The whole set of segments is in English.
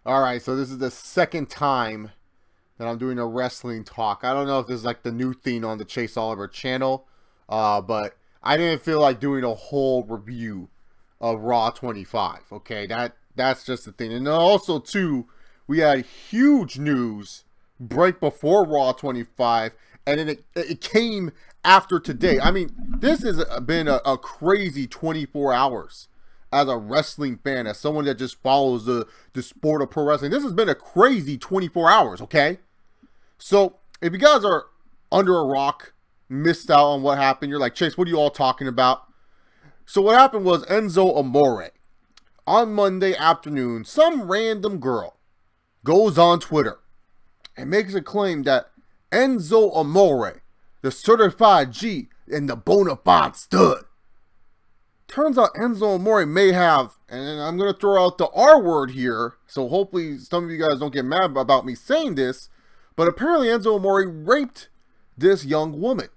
Alright, so this is the second time that I'm doing a wrestling talk. I don't know if this is like the new thing on the Chase Oliver channel, but I didn't feel like doing a whole review of Raw 25. Okay, that's just the thing. And then also too, we had huge news break before Raw 25, and then it came after today. I mean, this has been a crazy 24 hours. As a wrestling fan, as someone that just follows the sport of pro wrestling, this has been a crazy 24 hours, okay? So, if you guys are under a rock, missed out on what happened, you're like, Chase, what are you all talking about? So, what happened was Enzo Amore, on Monday afternoon, some random girl goes on Twitter and makes a claim that Enzo Amore, the certified G and the bona fide stud, turns out Enzo Amore may have, and I'm going to throw out the R word here, so hopefully some of you guys don't get mad about me saying this, but apparently Enzo Amore raped this young woman.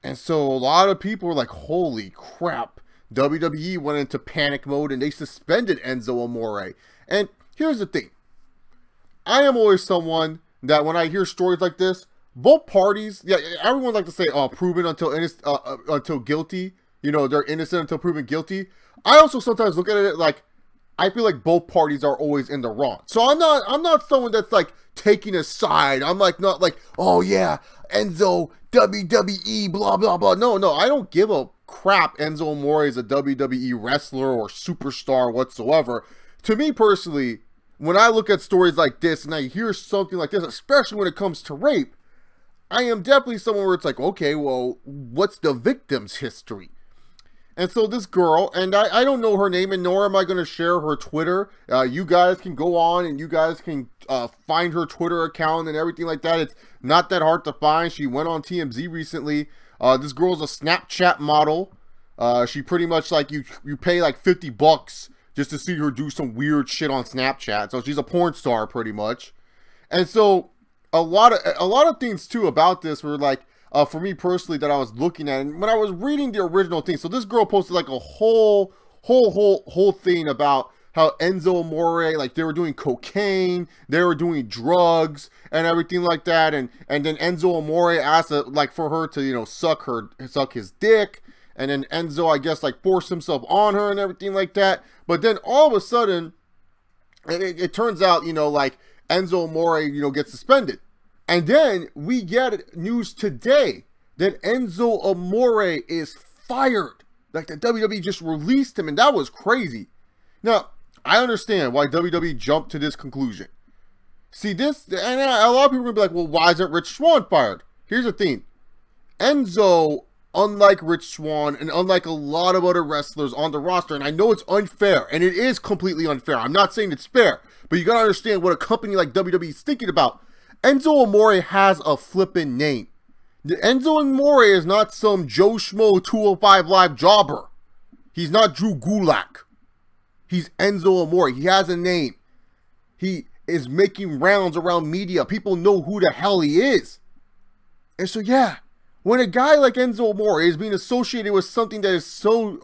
And so a lot of people were like, holy crap, WWE went into panic mode and they suspended Enzo Amore. And here's the thing. I am always someone that when I hear stories like this, both parties, yeah, everyone like to say, oh, proven until guilty. You know, they're innocent until proven guilty. I also sometimes look at it like, I feel like both parties are always in the wrong. So I'm not someone that's like taking a side. I'm like, not like, oh yeah, Enzo, WWE, blah, blah, blah. No, I don't give a crap. Enzo Amore is a WWE wrestler or superstar whatsoever. To me personally, when I look at stories like this and I hear something like this, especially when it comes to rape, I am definitely someone where it's like, okay, well, what's the victim's history? And so this girl, and I don't know her name, and nor am I going to share her Twitter. You guys can go on and you guys can find her Twitter account and everything like that. It's not that hard to find. She went on TMZ recently. This girl's a Snapchat model. She pretty much like you pay like $50 just to see her do some weird shit on Snapchat. So she's a porn star pretty much. And so a lot of things too about this were like, for me personally, that I was looking at, and when I was reading the original thing, so this girl posted like a whole thing about how Enzo Amore, like they were doing cocaine, they were doing drugs and everything like that, and then Enzo Amore asked like for her to, you know, suck his dick, and then Enzo, I guess, like forced himself on her and everything like that. But then all of a sudden, it turns out, you know, like Enzo Amore, you know, gets suspended. And then we get news today that Enzo Amore is fired. Like the WWE just released him, and that was crazy. Now, I understand why WWE jumped to this conclusion. See this, and a lot of people are gonna be like, well, why isn't Rich Swann fired? Here's the thing. Enzo, unlike Rich Swann and unlike a lot of other wrestlers on the roster, and I know it's unfair, and it is completely unfair. I'm not saying it's fair, but you gotta understand what a company like WWE is thinking about. Enzo Amore has a flippin' name. Enzo Amore is not some Joe Schmo 205 Live jobber. He's not Drew Gulak. He's Enzo Amore. He has a name. He is making rounds around media. People know who the hell he is. And so, yeah, when a guy like Enzo Amore is being associated with something that is so,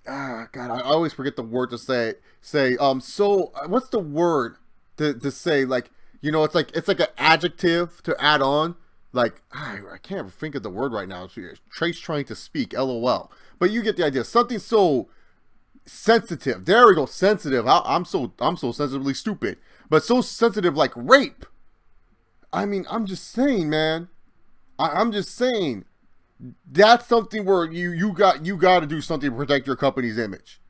God, I always forget the word to say, what's the word to say, like, you know, it's like an adjective to add on. Like, I can't think of the word right now. Trace trying to speak, LOL. But you get the idea. Something so sensitive. There we go, sensitive. I'm so sensitively stupid. But so sensitive like rape. I mean, I'm just saying, man. I'm just saying. That's something where you got to do something to protect your company's image.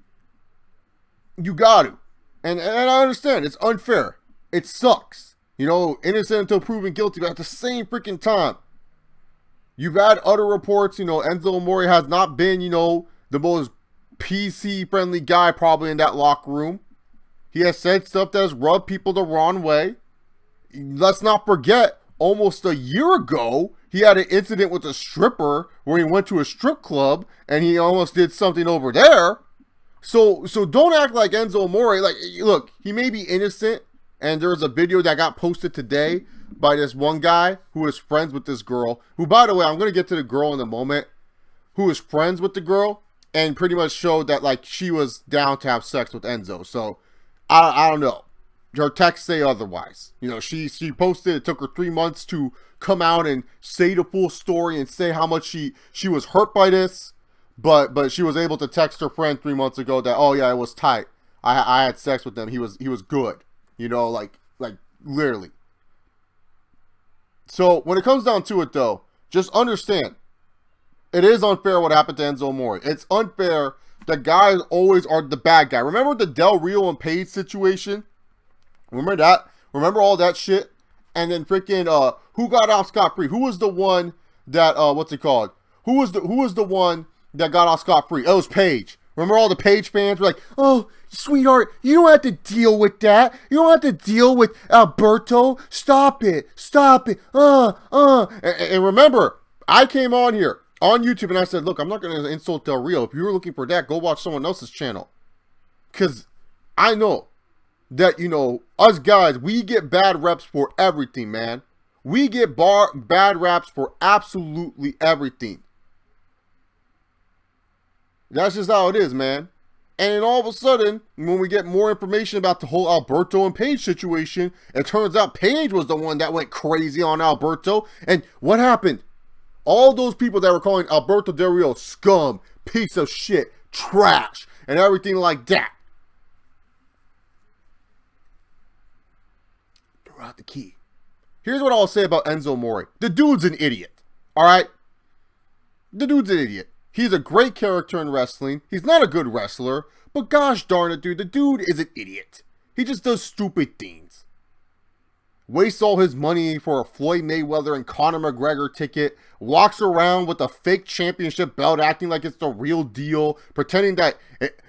You got to. And I understand. It's unfair. It sucks. You know, innocent until proven guilty, but at the same freaking time, you've had other reports, you know, Enzo Amore has not been, you know, the most PC-friendly guy probably in that locker room. He has said stuff that has rubbed people the wrong way. Let's not forget, almost a year ago, he had an incident with a stripper where he went to a strip club and he almost did something over there. So don't act like Enzo Amore, like, look, he may be innocent. And there's a video that got posted today by this one guy who is friends with this girl, who, by the way, I'm going to get to the girl in a moment, who is friends with the girl and pretty much showed that, like, she was down to have sex with Enzo. So I don't know. Her texts say otherwise. You know, she posted, it took her 3 months to come out and say the full story and say how much she was hurt by this. But she was able to text her friend 3 months ago that, oh yeah, it was tight. I had sex with him. He was good. You know, like literally. So when it comes down to it though, just understand, it is unfair what happened to Enzo Amore. It's unfair that guys always are the bad guy. Remember the Del Rio and Paige situation? Remember that? Remember all that shit? And then freaking who got off scot-free? Who was the one that what's it called? Who was the one that got off scot-free? It was Paige. Remember all the Paige fans were like, "Oh, sweetheart, you don't have to deal with that. You don't have to deal with Alberto. Stop it. Stop it. And remember, I came on here on YouTube and I said, look, I'm not going to insult Del Rio. If you were looking for that, go watch someone else's channel. Because I know that, you know, us guys, we get bad reps for everything, man. We get bad raps for absolutely everything. That's just how it is, man. And then all of a sudden, when we get more information about the whole Alberto and Paige situation, it turns out Paige was the one that went crazy on Alberto. And what happened? All those people that were calling Alberto Del Rio scum, piece of shit, trash, and everything like that, throw out the key. Here's what I'll say about Enzo Amore. The dude's an idiot. Alright? The dude's an idiot. He's a great character in wrestling. He's not a good wrestler. But gosh darn it, dude. The dude is an idiot. He just does stupid things. Wastes all his money for a Floyd Mayweather and Conor McGregor ticket. Walks around with a fake championship belt acting like it's the real deal. Pretending that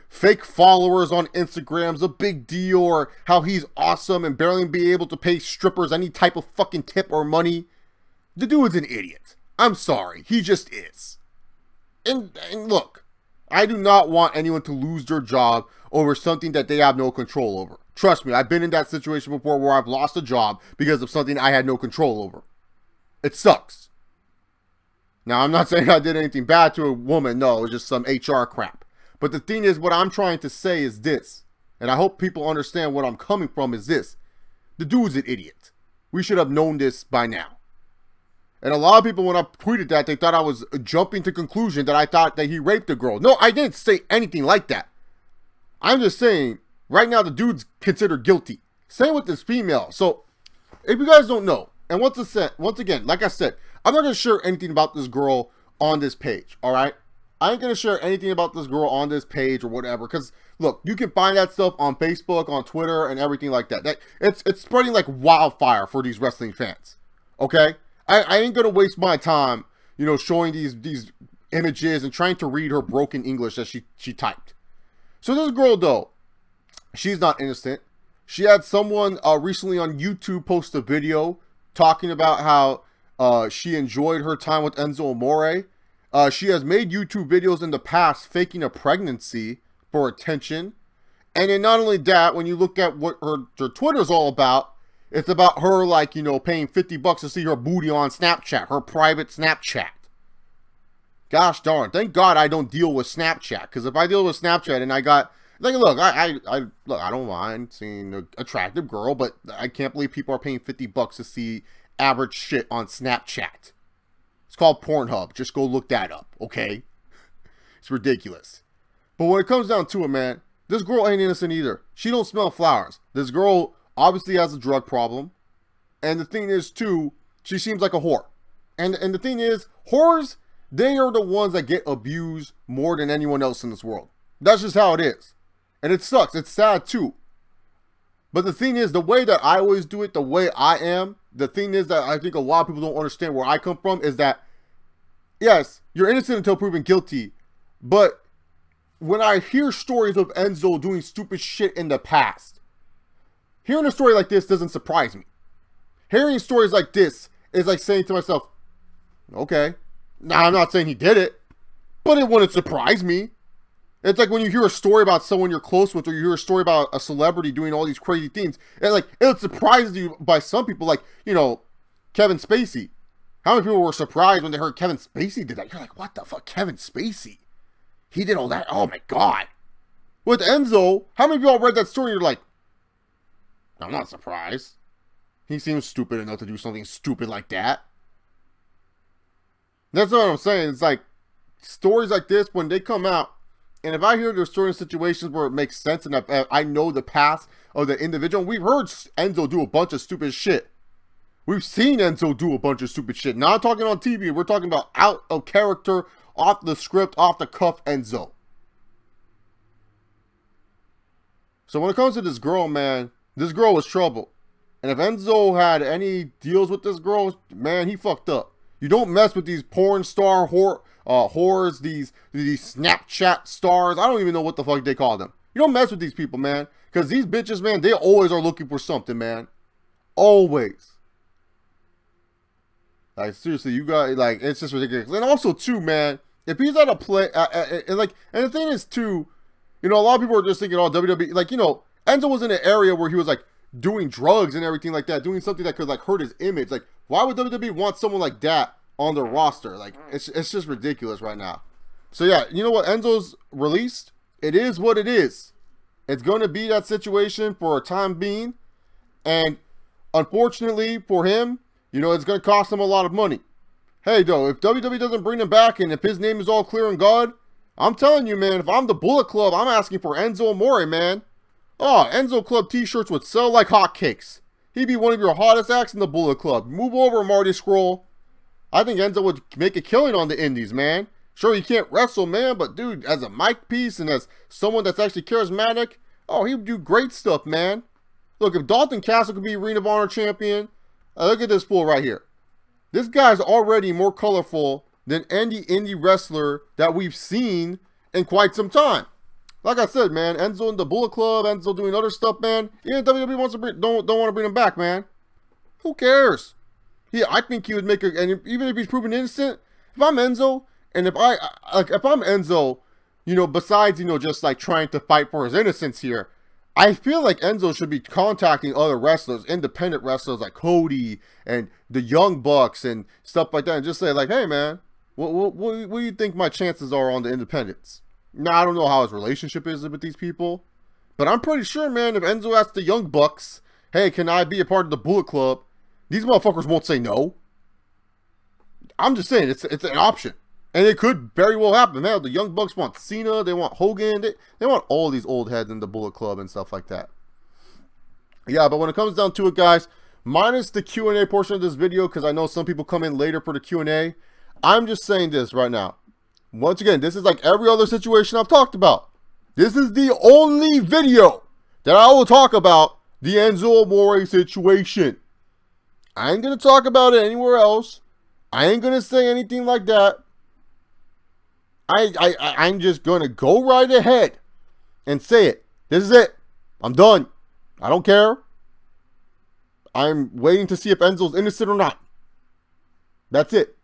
fake followers on Instagram's a big deal. Or how he's awesome and barely be able to pay strippers any type of fucking tip or money. The dude's an idiot. I'm sorry. He just is. And look, I do not want anyone to lose their job over something that they have no control over. Trust me, I've been in that situation before where I've lost a job because of something I had no control over. It sucks. Now, I'm not saying I did anything bad to a woman. No, it was just some HR crap. But the thing is, what I'm trying to say is this, and I hope people understand what I'm coming from is this. The dude's an idiot. We should have known this by now. And a lot of people, when I tweeted that, they thought I was jumping to conclusion that I thought that he raped a girl. No, I didn't say anything like that. I'm just saying, right now, the dude's considered guilty. Same with this female. So, if you guys don't know, and once again, like I said, I'm not going to share anything about this girl on this page, all right? I ain't going to share anything about this girl on this page or whatever, because, look, you can find that stuff on Facebook, on Twitter, and everything like that. It's spreading like wildfire for these wrestling fans, okay? I ain't gonna waste my time, you know, showing these images and trying to read her broken English that she typed. So this girl, though, she's not innocent. She had someone recently on YouTube post a video talking about how she enjoyed her time with Enzo Amore. She has made YouTube videos in the past faking a pregnancy for attention. And then not only that, when you look at what her Twitter's all about, it's about her, like, you know, paying $50 to see her booty on Snapchat, her private Snapchat. Gosh darn, thank God I don't deal with Snapchat, because if I deal with Snapchat and I got, like, look, I don't mind seeing an attractive girl, but I can't believe people are paying $50 to see average shit on Snapchat. It's called Pornhub. Just go look that up, okay? It's ridiculous. But when it comes down to it, man, this girl ain't innocent either. She don't smell flowers. This girl obviously has a drug problem. And the thing is, too, she seems like a whore. And the thing is, whores, they are the ones that get abused more than anyone else in this world. That's just how it is. And it sucks. It's sad, too. But the thing is, the way that I always do it, the way I am, the thing is that I think a lot of people don't understand where I come from is that, yes, you're innocent until proven guilty. But when I hear stories of Enzo doing stupid shit in the past, hearing a story like this doesn't surprise me. Hearing stories like this is like saying to myself, okay, now I'm not saying he did it, but it wouldn't surprise me. It's like when you hear a story about someone you're close with, or you hear a story about a celebrity doing all these crazy things, and like it surprises you by some people, like, you know, Kevin Spacey. How many people were surprised when they heard Kevin Spacey did that? You're like, what the fuck, Kevin Spacey? He did all that? Oh my God. With Enzo, how many people read that story and you're like, I'm not surprised. He seems stupid enough to do something stupid like that. That's what I'm saying. It's like stories like this, when they come out, and if I hear there's certain situations where it makes sense and I know the past of the individual, we've heard Enzo do a bunch of stupid shit. We've seen Enzo do a bunch of stupid shit. Not talking on TV. We're talking about out of character, off the script, off the cuff Enzo. So when it comes to this girl, man, this girl was trouble. And if Enzo had any deals with this girl, man, he fucked up. You don't mess with these porn star whores, these Snapchat stars. I don't even know what the fuck they call them. You don't mess with these people, man. Because these bitches, man, they always are looking for something, man. Always. Like, seriously, you got, like, it's just ridiculous. And also, too, man, if he's at a play, and the thing is, too, you know, a lot of people are just thinking, oh, WWE, like, you know, Enzo was in an area where he was, like, doing drugs and everything like that, doing something that could, like, hurt his image. Like, why would WWE want someone like that on their roster? Like, it's just ridiculous right now. So, yeah, you know what? Enzo's released. It is what it is. It's going to be that situation for a time being. And, unfortunately for him, you know, it's going to cost him a lot of money. Hey, though, if WWE doesn't bring him back and if his name is all clear and good, I'm telling you, man, if I'm the Bullet Club, I'm asking for Enzo Amore, man. Oh, Enzo Club t-shirts would sell like hotcakes. He'd be one of your hottest acts in the Bullet Club. Move over, Marty Scurll. I think Enzo would make a killing on the indies, man. Sure, he can't wrestle, man, but, dude, as a mic piece and as someone that's actually charismatic, oh, he would do great stuff, man. Look, if Dalton Castle could be Ring of Honor champion, look at this fool right here. This guy's already more colorful than any indie wrestler that we've seen in quite some time. Like I said, man, Enzo in the Bullet Club, Enzo doing other stuff, man. Even WWE wants to don't want to bring him back, man. Who cares? I think he would make and even if he's proven innocent, if I'm Enzo, and if I'm Enzo, you know, besides, you know, just like trying to fight for his innocence here, I feel like Enzo should be contacting other wrestlers, independent wrestlers like Cody and the Young Bucks and stuff like that, and just say like, hey, man, what do you think my chances are on the independents? Now, I don't know how his relationship is with these people, but I'm pretty sure, man, if Enzo asks the Young Bucks, hey, can I be a part of the Bullet Club? These motherfuckers won't say no. I'm just saying, it's an option. And it could very well happen. Man, the Young Bucks want Cena, they want Hogan, they want all these old heads in the Bullet Club and stuff like that. Yeah, but when it comes down to it, guys, minus the Q&A portion of this video, because I know some people come in later for the Q&A, I'm just saying this right now. Once again, this is like every other situation I've talked about. This is the only video that I will talk about the Enzo Amore situation. I ain't going to talk about it anywhere else. I ain't going to say anything like that. I'm just going to go right ahead and say it. This is it. I'm done. I don't care. I'm waiting to see if Enzo's innocent or not. That's it.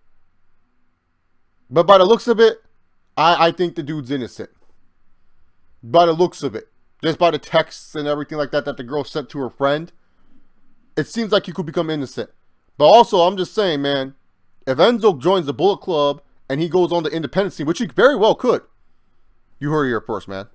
But by the looks of it, I think the dude's innocent. By the looks of it. Just by the texts and everything like that that the girl sent to her friend. It seems like he could become innocent. But also, I'm just saying, man, if Enzo joins the Bullet Club and he goes on the independent scene, which he very well could, you heard it here first, man.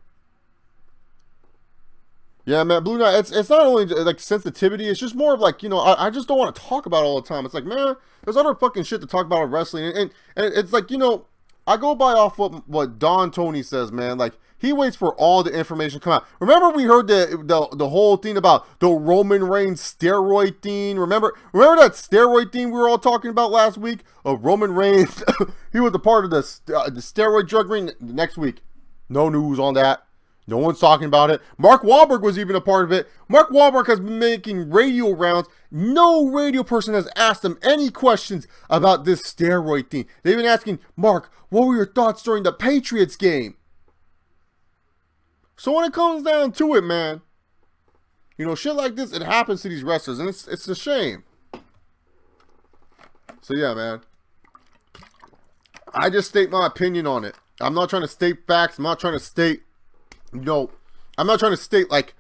Yeah, man, Blue Knight, it's not only like sensitivity, it's just more of like, you know, I just don't want to talk about it all the time. It's like, man, there's other fucking shit to talk about in wrestling. And it's like, you know, I go by off what Don Tony says, man. Like, he waits for all the information to come out. Remember we heard the whole thing about the Roman Reigns steroid thing? Remember that steroid thing we were all talking about last week? Of Roman Reigns, he was a part of the steroid drug ring next week. No news on that. No one's talking about it. Mark Wahlberg was even a part of it. Mark Wahlberg has been making radio rounds. No radio person has asked him any questions about this steroid thing. They've been asking, Mark, what were your thoughts during the Patriots game? So when it comes down to it, man, you know, shit like this, it happens to these wrestlers, and it's a shame. So yeah, man. I just state my opinion on it. I'm not trying to state facts. I'm not trying to state, you know, I'm not trying to state like,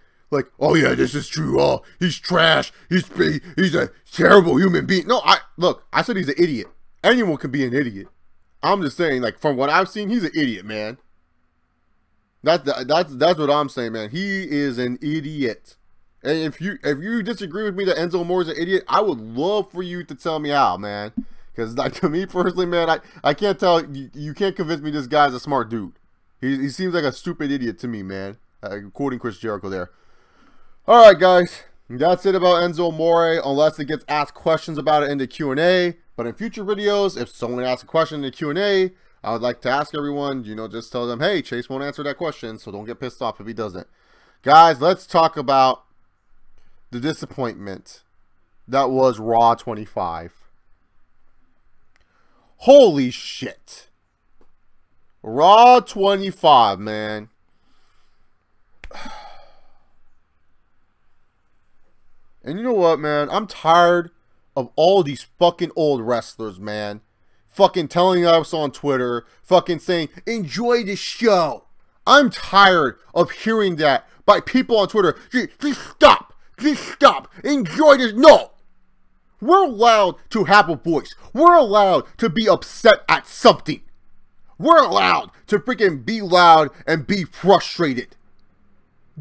oh yeah, this is true. Oh, he's trash. He's a terrible human being. No, I said he's an idiot. Anyone can be an idiot. I'm just saying, like, from what I've seen, he's an idiot, man. That's what I'm saying, man. He is an idiot. And if you disagree with me that Enzo Amore is an idiot, I would love for you to tell me how, man. Because like, to me personally, man, I can't tell you can't convince me this guy's a smart dude. He seems like a stupid idiot to me, man. Quoting Chris Jericho there. All right, guys, that's it about Enzo Amore. Unless it gets asked questions about it in the Q&A. But in future videos, if someone asks a question in the Q&A, I would like to ask everyone, you know, just tell them, hey, Chase won't answer that question, so don't get pissed off if he doesn't. Guys, let's talk about the disappointment that was Raw 25. Holy shit. Raw 25, man. And you know what, man? I'm tired of all these fucking old wrestlers, man. Fucking telling us on Twitter, fucking saying, enjoy the show. I'm tired of hearing that by people on Twitter. Just stop. Just stop. Enjoy this. No. We're allowed to have a voice. We're allowed to be upset at something. We're allowed to freaking be loud and be frustrated.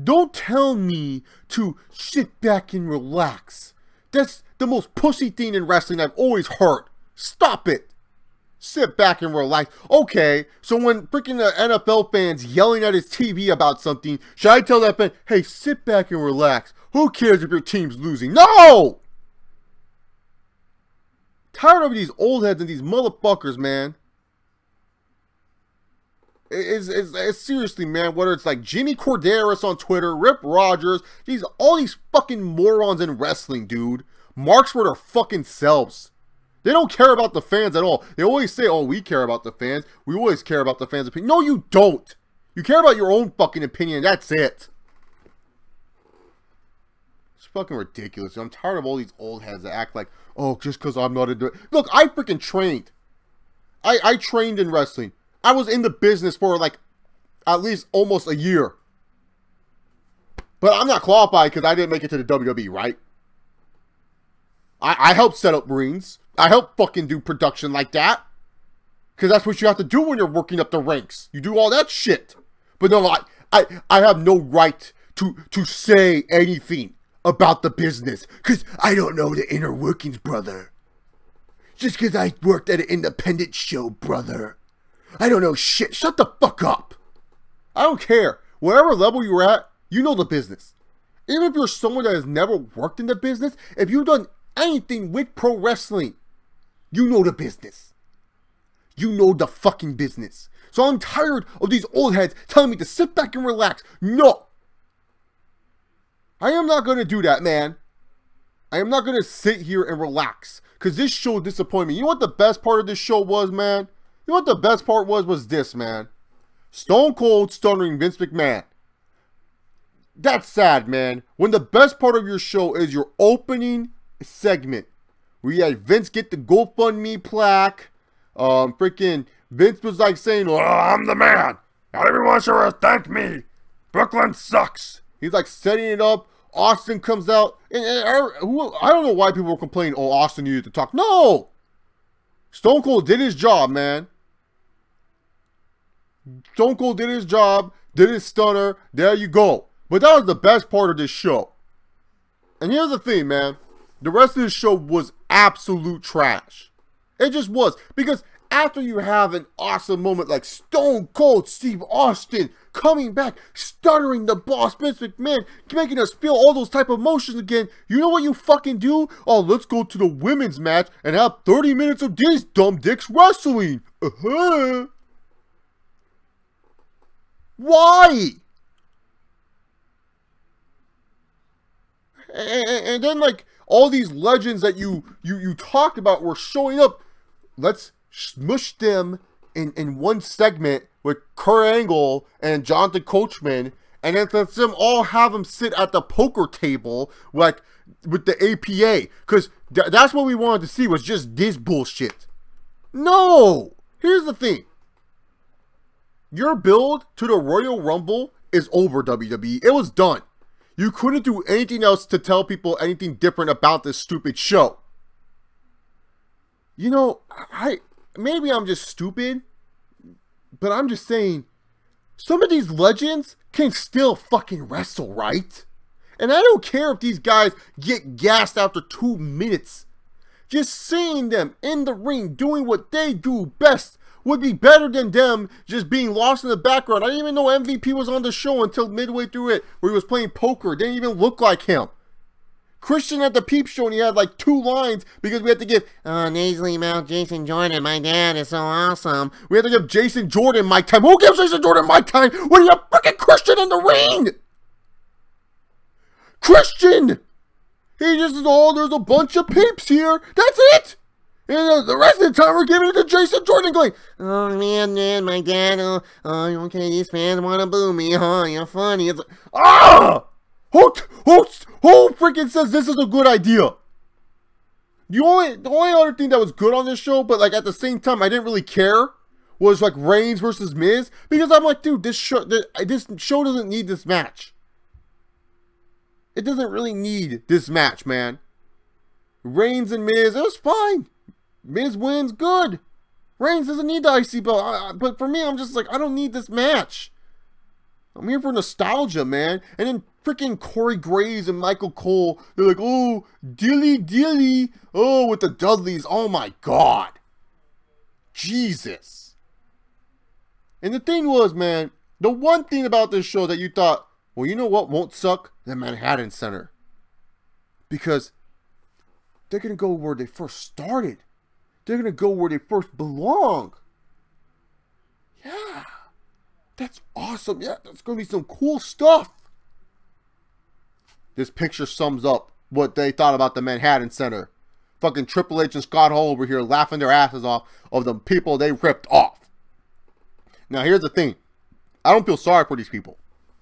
Don't tell me to sit back and relax. That's the most pussy thing in wrestling I've always heard. Stop it. Sit back and relax. Okay, so when freaking the NFL fans yelling at his TV about something, should I tell that fan, hey, sit back and relax. Who cares if your team's losing? No! Tired of these old heads and these motherfuckers, man. It's seriously, man, whether it's like Jimmy Corderas on Twitter, Rip Rogers, all these fucking morons in wrestling, dude. Marks for their fucking selves. They don't care about the fans at all. They always say, oh, we care about the fans. We always care about the fans' opinion. No, you don't. You care about your own fucking opinion. That's it. It's fucking ridiculous. I'm tired of all these old heads that act like, oh, just because I'm not a... Look, I freaking trained. I trained in wrestling. I was in the business for like at least almost a year. But I'm not qualified because I didn't make it to the WWE, right? I helped set up rings. I helped fucking do production like that. Because that's what you have to do when you're working up the ranks. You do all that shit. But no, I have no right to say anything about the business. Because I don't know the inner workings, brother. Just because I worked at an independent show, brother. I don't know shit. Shut the fuck up. I don't care. Whatever level you're at, you know the business. Even if you're someone that has never worked in the business, if you've done anything with pro wrestling, you know the business. You know the fucking business. So I'm tired of these old heads telling me to sit back and relax. No. I am not going to do that, man. I am not going to sit here and relax. Because this show disappointed me. You know what the best part of this show was, man? You know what the best part was this, man? Stone Cold stuttering Vince McMahon. That's sad, man. When the best part of your show is your opening segment. Where you had Vince get the GoFundMe plaque. Freaking Vince was like saying, oh, I'm the man. Everyone should thank me. Brooklyn sucks. He's like setting it up. Austin comes out. And I don't know why people were complaining, oh, Austin needed to talk. No. Stone Cold did his job, man. Stone Cold did his job, did his stunner, there you go. But that was the best part of this show. And here's the thing, man. The rest of this show was absolute trash. It just was. Because after you have an awesome moment like Stone Cold Steve Austin coming back, stuttering the boss, Vince McMahon, making us feel all those type of emotions again, you know what you fucking do? Oh, let's go to the women's match and have 30 minutes of these dumb dicks wrestling. Why? And then like all these legends that you talked about were showing up. Let's smush them in one segment with Kurt Angle and Jonathan Coachman, and then let them all have them sit at the poker table like with the APA, because that's what we wanted to see, was just this bullshit. No, here's the thing. Your build to the Royal Rumble is over, WWE. It was done. You couldn't do anything else to tell people anything different about this stupid show. You know, maybe I'm just stupid, but I'm just saying, some of these legends can still fucking wrestle, right? And I don't care if these guys get gassed after 2 minutes. Just seeing them in the ring doing what they do best would be better than them just being lost in the background. I didn't even know MVP was on the show until midway through it, where he was playing poker. Didn't even look like him. Christian at the Peep Show, and he had like 2 lines because we had to give, nasally mouth Jason Jordan, my dad is so awesome. We had to give Jason Jordan mic time. Who gives Jason Jordan mic time when you have freaking Christian in the ring? Christian! He just is, there's a bunch of peeps here. That's it! And the rest of the time we're giving it to Jason Jordan going, oh man, my dad, okay, these fans want to boo me, you're funny. It's like, who freaking says this is a good idea? The only other thing that was good on this show, but like at the same time I didn't really care, was like Reigns versus Miz, because I'm like, dude, this show doesn't need this match. It doesn't really need this match, man. Reigns and Miz, it was fine. Miz wins, good. Reigns doesn't need the IC belt, but for me, I'm just like, I don't need this match. I'm here for nostalgia, man. And then freaking Corey Graves and Michael Cole, they're like, oh, dilly, oh, with the Dudleys, oh my God. Jesus. And the thing was, man, the one thing about this show that you thought, well, you know what won't suck? The Manhattan Center. Because they're going to go where they first started. They're going to go where they first belong. Yeah. That's awesome. Yeah, that's going to be some cool stuff. This picture sums up what they thought about the Manhattan Center. Fucking Triple H and Scott Hall over here laughing their asses off of the people they ripped off. Now, here's the thing. I don't feel sorry for these people.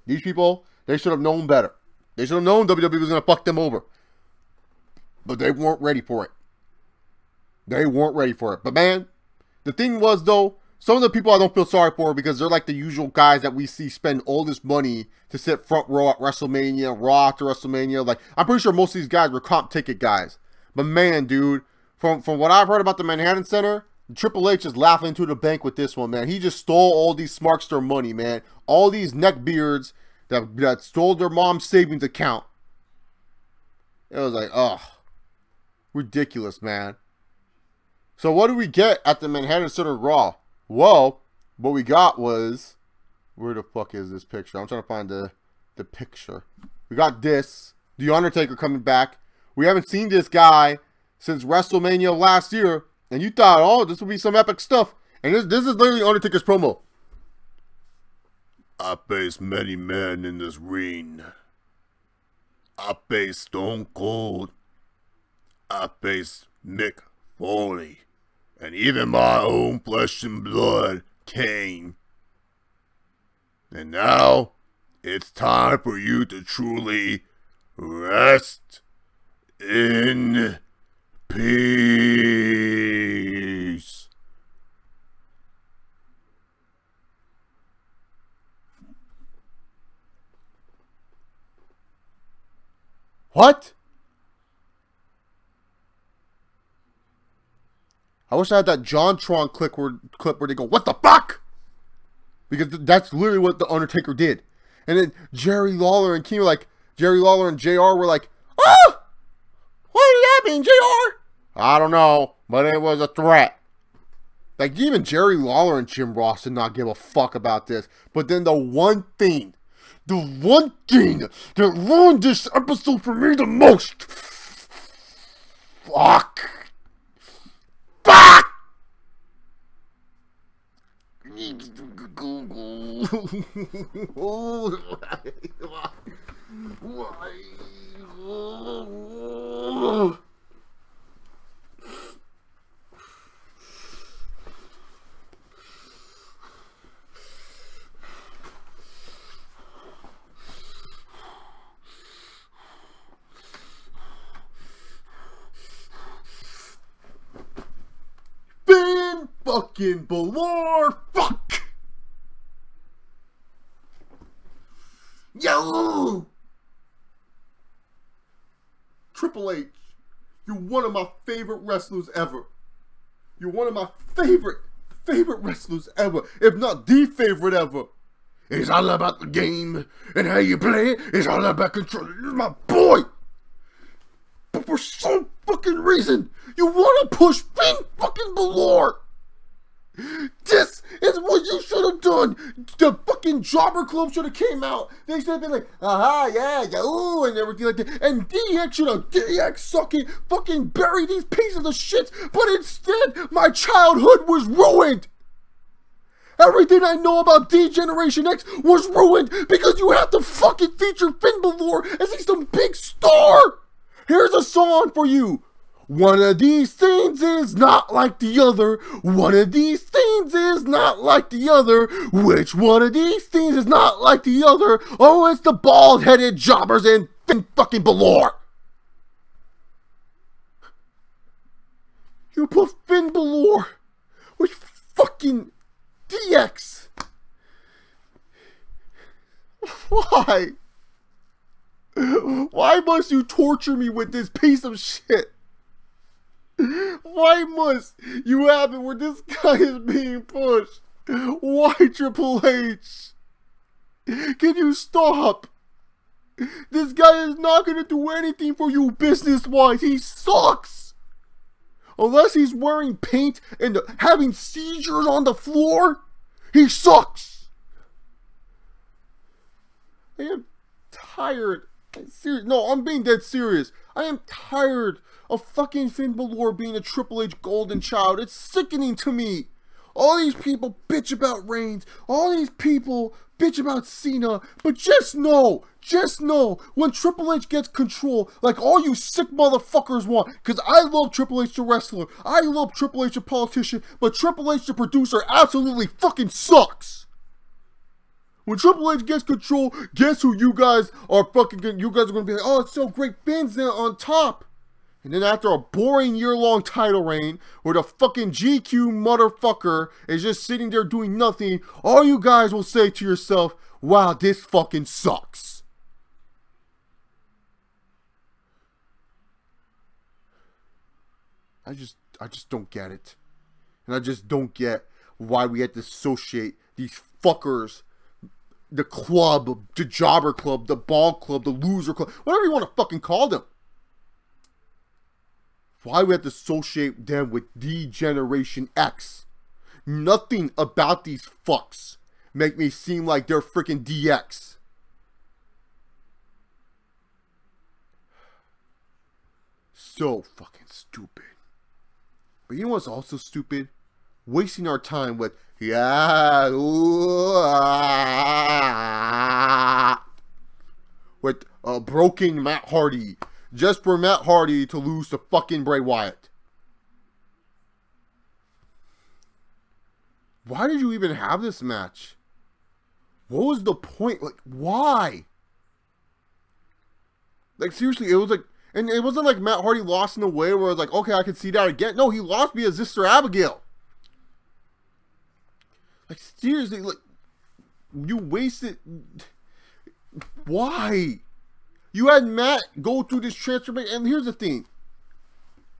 These people, they should have known better. They should have known WWE was going to fuck them over. But they weren't ready for it. They weren't ready for it. But man, the thing was though, some of the people I don't feel sorry for because they're like the usual guys that we see spend all this money to sit front row at WrestleMania, Raw after WrestleMania. Like, I'm pretty sure most of these guys were comp ticket guys. But man, dude, from what I've heard about the Manhattan Center, Triple H is laughing to the bank with this one, man. He just stole all these Smarkster money, man. All these neckbeards that stole their mom's savings account. It was like, ugh. Ridiculous, man. So what do we get at the Manhattan Center Raw? Well, what we got was, where the fuck is this picture? I'm trying to find the picture. We got this, The Undertaker coming back. We haven't seen this guy since WrestleMania last year, and you thought, oh, this would be some epic stuff. And this is literally Undertaker's promo. I faced many men in this ring. I faced Stone Cold. I faced Mick Foley. And even my own flesh and blood, Kane. And now, it's time for you to truly rest in peace. What? I wish I had that JonTron clip where they go, what the fuck? Because that's literally what The Undertaker did. And then Jerry Lawler and King were like, Jerry Lawler and JR were like, oh! What did that mean, JR? I don't know, but it was a threat. Like, even Jerry Lawler and Jim Ross did not give a fuck about this. But then the one thing that ruined this episode for me the most. Fuck. Ben fucking Balor, fuck! Yo! Triple H, you're one of my favorite wrestlers ever. You're one of my favorite wrestlers ever, if not the favorite ever. It's all about the game, and how you play it. It's all about control. You're my boy. But for some fucking reason, you want to push Finn fucking Balor. This is what you should have done. The fucking Jobber Club should have came out. They should have been like, yeah, ooh, and everything like that. And DX should have DX sucking, fucking bury these pieces of shit. But instead, my childhood was ruined. Everything I know about D-Generation X was ruined because you have to fucking feature Finn Balor as he's some big star. Here's a song for you. One of these things is not like the other. One of these things is not like the other. Which one of these things is not like the other? Oh, it's the bald-headed jobbers and Finn fucking Balor. You put Finn Balor with fucking DX. Why? Why must you torture me with this piece of shit? Why must you have it where this guy is being pushed? Why, Triple H? Can you stop? This guy is not going to do anything for you business-wise. He sucks. Unless he's wearing paint and having seizures on the floor, he sucks. I am tired. No, I'm being dead serious. I am tired of fucking Finn Balor being a Triple H golden child. It's sickening to me. All these people bitch about Reigns. All these people bitch about Cena. But just know, when Triple H gets control, like all you sick motherfuckers want, because I love Triple H the wrestler. I love Triple H the politician. But Triple H the producer absolutely fucking sucks. When Triple H gets control, guess who you guys are fucking, you guys are going to be like, oh, it's so great, Finn's there on top. And then after a boring year-long title reign, where the fucking GQ motherfucker is just sitting there doing nothing, all you guys will say to yourself, wow, this fucking sucks. I just don't get it. And I just don't get why we had to associate these fuckers, the club, the Jobber Club, the Ball Club, the Loser Club, whatever you want to fucking call them. Why we have to associate them with D-Generation X? Nothing about these fucks make me seem like they're freaking DX. So fucking stupid. But you know what's also stupid? Wasting our time with, yeah, ooh, with a broken Matt Hardy. Just for Matt Hardy to lose to fucking Bray Wyatt. Why did you even have this match? What was the point? Like, why? Like, seriously, it was like, and it wasn't like Matt Hardy lost in a way where it was like, okay, I can see that again. No, he lost via Sister Abigail. Like, seriously, like, you wasted. Why? You had Matt go through this transformation, and here's the thing.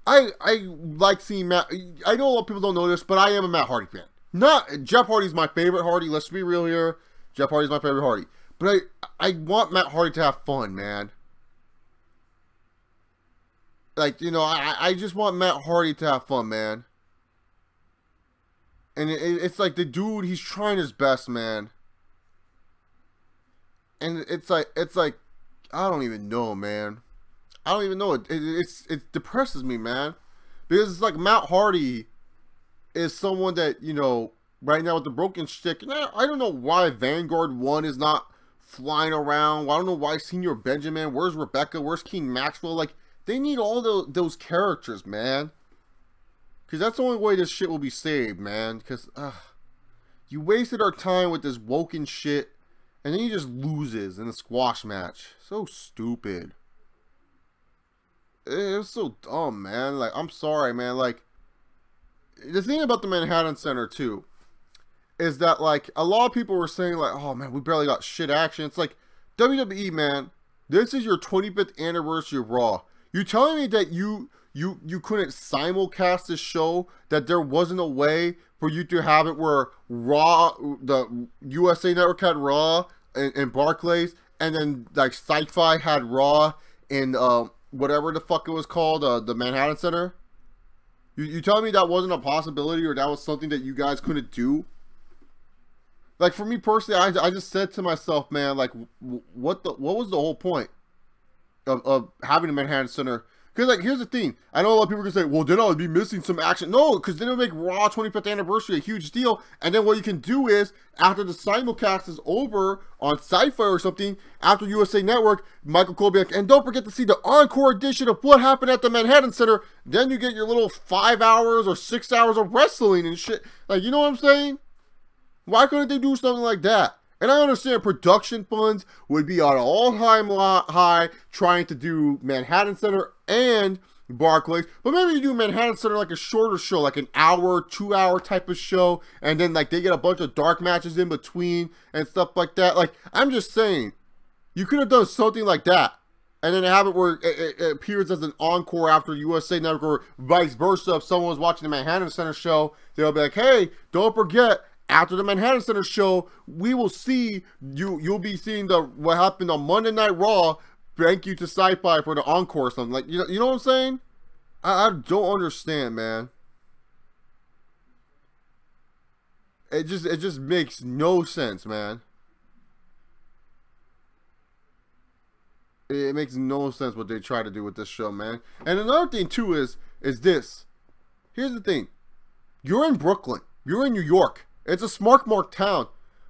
I like seeing Matt. I know a lot of people don't know this, but I am a Matt Hardy fan. Not Jeff Hardy's my favorite Hardy. Let's be real here. Jeff Hardy's my favorite Hardy. But I want Matt Hardy to have fun, man. Like, you know, I just want Matt Hardy to have fun, man. And it's like the dude, he's trying his best, man. And it's like I don't even know, man. I don't even know. It depresses me, man. Because it's like Matt Hardy is someone that, you know, right now with the broken stick. And I don't know why Vanguard 1 is not flying around. I don't know why Senior Benjamin. Where's Rebecca? Where's King Maxwell? Like, they need all those characters, man. Because that's the only way this shit will be saved, man. Because, you wasted our time with this woken shit. And then he just loses in a squash match. So stupid. It was so dumb, man. Like, I'm sorry, man. Like, the thing about the Manhattan Center, too, is that, like, a lot of people were saying, like, oh, man, we barely got shit action. It's like, WWE, man, this is your 25th anniversary of Raw. You telling me that you you couldn't simulcast this show, that there wasn't a way for you to have it where Raw, the USA Network had Raw and Barclays, and then like Sci-Fi had Raw in whatever the fuck it was called, the Manhattan Center? You telling me that wasn't a possibility, or that was something that you guys couldn't do? Like, for me personally, I just said to myself, man, like, what was the whole point of having a Manhattan Center? Because, like, here's the thing. I know a lot of people are going to say, well, then I would be missing some action. No, because then it would make Raw 25th anniversary a huge deal. And then what you can do is, after the simulcast is over on Sci-Fi or something, after USA Network, Michael Cole will be like, and don't forget to see the encore edition of what happened at the Manhattan Center. Then you get your little 5 hours or 6 hours of wrestling and shit. Like, you know what I'm saying? Why couldn't they do something like that? And I understand production funds would be on an all-time high trying to do Manhattan Center and Barclays. But maybe you do Manhattan Center like a shorter show, like an hour, 2 hour type of show. And then like they get a bunch of dark matches in between and stuff like that. Like, I'm just saying, you could have done something like that. And then have it where it appears as an encore after USA Network, or vice versa. If someone was watching the Manhattan Center show, they'll be like, hey, don't forget, after the Manhattan Center show, we will see you'll be seeing what happened on Monday Night Raw. Thank you to Sci-Fi for the encore or something. Like, you know what I'm saying? I don't understand, man. It just makes no sense, man. It makes no sense what they try to do with this show, man. And another thing too is this. Here's the thing. You're in Brooklyn. You're in New York. It's a smart mark town.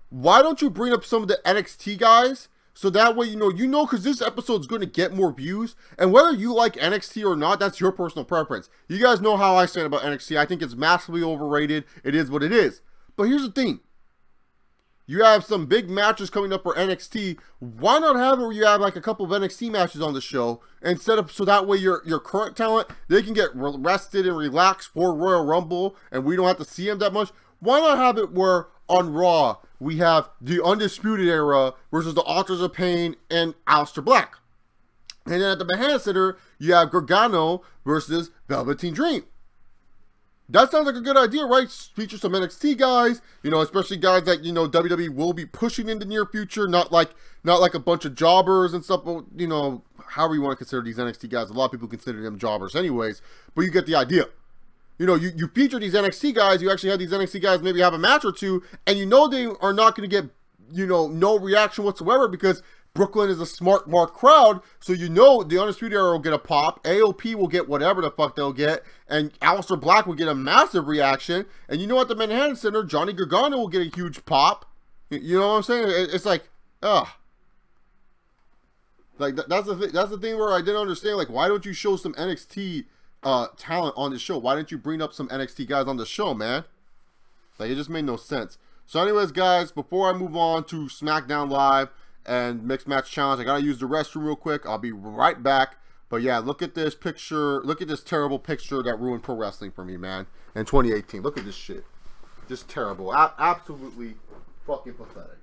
Why don't you bring up some of the NXT guys, so that way you know, because this episode's going to get more views, and whether you like NXT or not, that's your personal preference. You guys know how I stand about NXT. I think it's massively overrated. It is what it is. But here's the thing. You have some big matches coming up for NXT. Why not have it where you have like a couple of NXT matches on the show, instead of, so that way your current talent, they can get rested and relaxed for Royal Rumble, and we don't have to see them that much. Why not have it where on Raw we have the Undisputed Era versus the Authors of Pain and Aleister Black? And then at the Manhattan Center, you have Gargano versus Velveteen Dream. That sounds like a good idea, right? Feature some NXT guys, especially guys that, WWE will be pushing in the near future, not like a bunch of jobbers and stuff, but, however you want to consider these NXT guys. A lot of people consider them jobbers anyways, but you get the idea. You feature these NXT guys, you actually have these NXT guys maybe have a match or two, and they are not going to get, no reaction whatsoever, because Brooklyn is a smart mark crowd, so the Undisputed Era will get a pop, AOP will get whatever the fuck they'll get, and Aleister Black will get a massive reaction, and at the Manhattan Center, Johnny Gargano will get a huge pop. You know what I'm saying? It's like, ugh. Like, that's the thing where I didn't understand, like, why don't you show some NXT talent on the show? Why didn't you bring up some NXT guys on the show, man? Like, it just made no sense. So anyways, guys, before I move on to SmackDown Live and Mixed Match Challenge, I gotta use the restroom real quick. I'll be right back. But yeah, look at this picture. Look at this terrible picture that ruined pro wrestling for me, man, in 2018. Look at this shit. Just terrible. Absolutely fucking pathetic.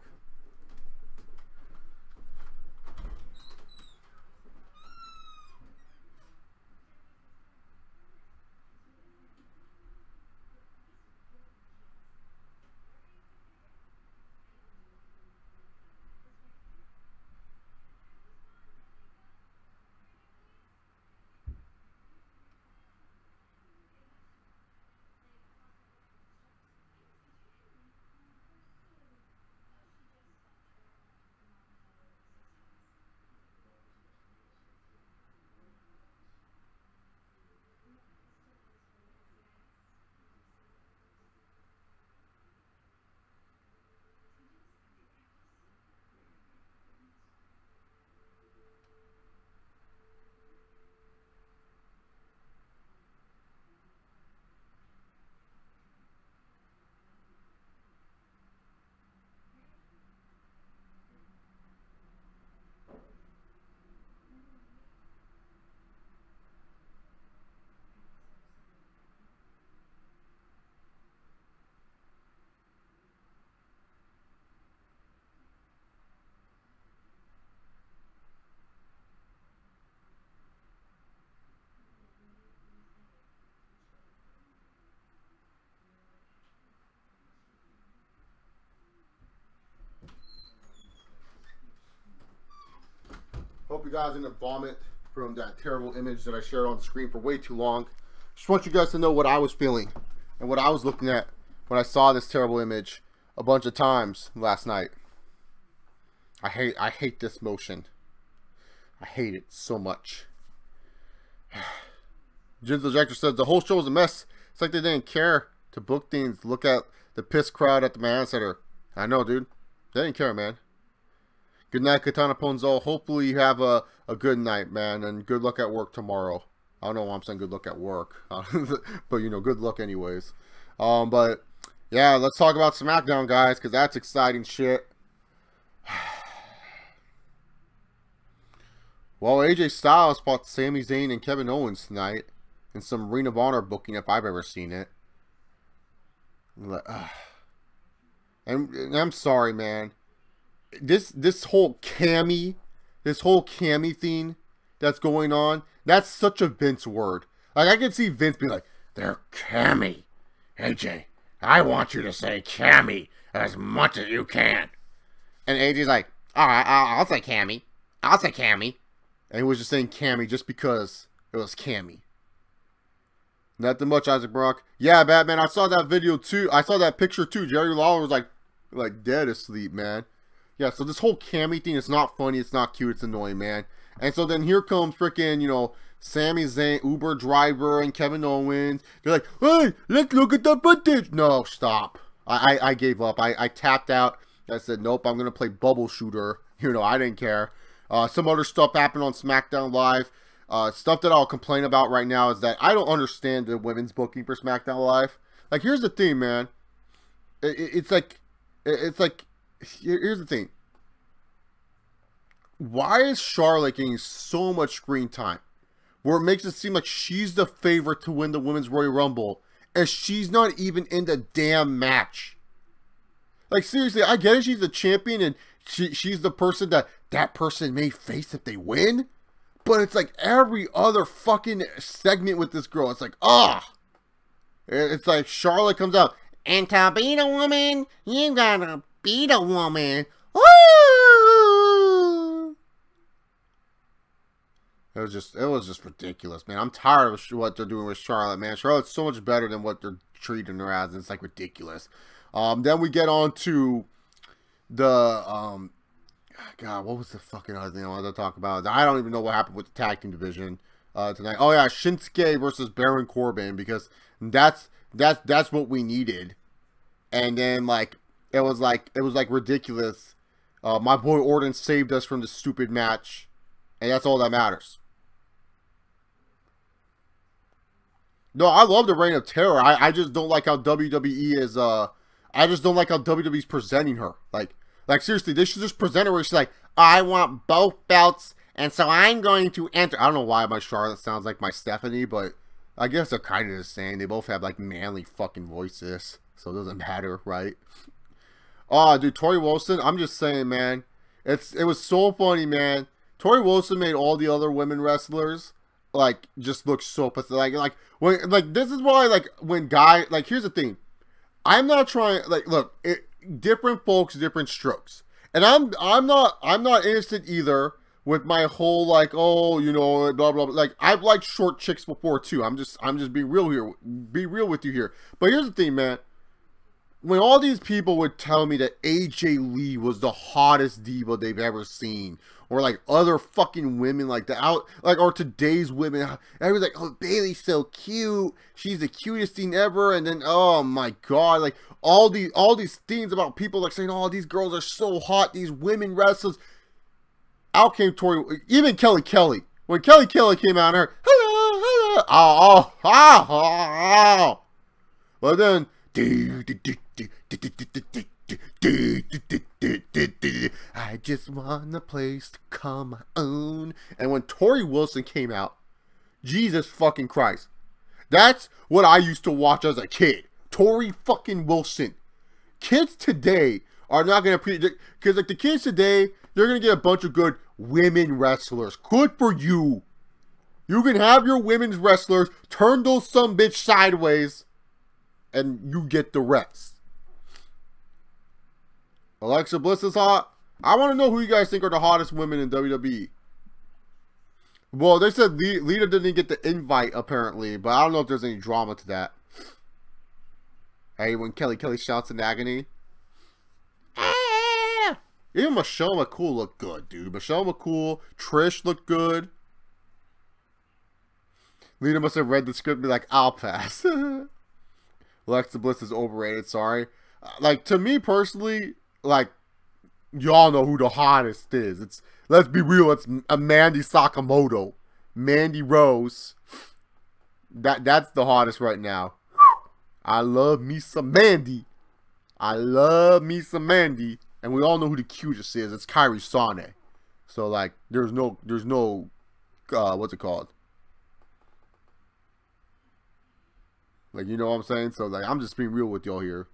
you guys didn't vomit from that terrible image that I shared on the screen for way too long. Just want you guys to know what I was feeling and what I was looking at when I saw this terrible image a bunch of times last night. I hate this motion. I hate it so much. Enzo the director says the whole show was a mess. It's like they didn't care to book things. Look at the piss crowd at the Man Center. I know, dude. They didn't care, man. Good night, Katana Ponzo. Hopefully you have a good night, man, and good luck at work tomorrow. I don't know why I'm saying good luck at work, but you know, good luck anyways. But yeah, let's talk about Smackdown, guys, because that's exciting shit. Well, AJ Styles fought Sami Zayn and Kevin Owens tonight in some Ring of Honor booking, if I've ever seen it. And I'm sorry, man. This whole Cammy thing that's going on, that's such a Vince word. Like, I can see Vince be like, they're Cammy. AJ, I want you to say Cammy as much as you can. And AJ's like, alright, I'll say Cammy. I'll say Cammy. And he was just saying Cammy just because it was Cammy. Nothing much, Isaac Brock. Yeah, Batman, I saw that video too. I saw that picture too. Jerry Lawler was like dead asleep, man. Yeah, so this whole Cammy thing is not funny. It's not cute. It's annoying, man. And so then here comes freaking, you know, Sami Zayn, Uber driver, and Kevin Owens. They're like, hey, let's look at the footage. No, stop. I gave up. I tapped out. I said, nope, I'm going to play Bubble Shooter. You know, I didn't care. Some other stuff happened on SmackDown Live. Stuff that I'll complain about right now is that I don't understand the women's booking for SmackDown Live. Like, here's the thing, man. It's like, here's the thing. Why is Charlotte getting so much screen time? Where it makes it seem like she's the favorite to win the Women's Royal Rumble, and she's not even in the damn match. Like, seriously, I get it, she's the champion, and she's the person that person may face if they win. But it's like every other fucking segment with this girl. It's like, ah. It's like Charlotte comes out, and to beat a woman, you gotta beat a woman. Woo! It was just ridiculous, man. I'm tired of what they're doing with Charlotte, man. Charlotte's so much better than what they're treating her as. It's like ridiculous. Then we get on to the God, what was the fucking other thing I wanted to talk about? I don't even know what happened with the tag team division tonight. Oh yeah, Shinsuke versus Baron Corbin, because that's what we needed. And then it was like ridiculous. My boy Orton saved us from the stupid match, and that's all that matters. No, I love the Reign of Terror. I just don't like how WWE is. I just don't like how WWE's presenting her. Like seriously, they should just present her where she's like, I want both belts, and so I'm going to enter. I don't know why my Charlotte sounds like my Stephanie, but I guess they're kind of the same. They both have like manly fucking voices, so it doesn't matter, right? Oh, dude, Tori Wilson. I'm just saying, man. It was so funny, man. Tori Wilson made all the other women wrestlers just look so pathetic. This is why when here's the thing. I'm not trying look, different folks, different strokes. And I'm not innocent either with my whole oh, you know, blah blah blah. I've liked short chicks before too. I'm just being real here. Be real with you here. But here's the thing, man. When all these people would tell me that AJ Lee was the hottest diva they've ever seen, or other fucking women or today's women, everyone's like, oh, Bayley's so cute, she's the cutest thing ever, and then oh my god, all these things about people saying, oh, these girls are so hot, these women wrestlers. Out came Tori, even Kelly. When Kelly came out, her hello, oh. Well then. I just want a place to call my own. And when Tori Wilson came out, Jesus fucking Christ, that's what I used to watch as a kid. Tori fucking Wilson. Kids today are not gonna because the kids today, they're gonna get a bunch of good women wrestlers. Good for you. You can have your women's wrestlers, turn those sumbitch sideways, and you get the rest. Alexa Bliss is hot. I want to know who you guys think are the hottest women in WWE. Well, they said Lita didn't get the invite, apparently, but I don't know if there's any drama to that. Hey, when Kelly shouts in agony. Ah! Even Michelle McCool looked good, dude. Michelle McCool, Trish looked good. Lita must have read the script and be like, I'll pass. Alexa Bliss is overrated, sorry. Like, to me personally, like, y'all know who the hottest is. It's, let's be real, it's Mandy Sakamoto. Mandy Rose. That's the hottest right now. I love me some Mandy. I love me some Mandy. And we all know who the cutest is. It's Kairi Sane. So, like, there's no, what's it called? Like, you know what I'm saying? So, like, I'm just being real with y'all here.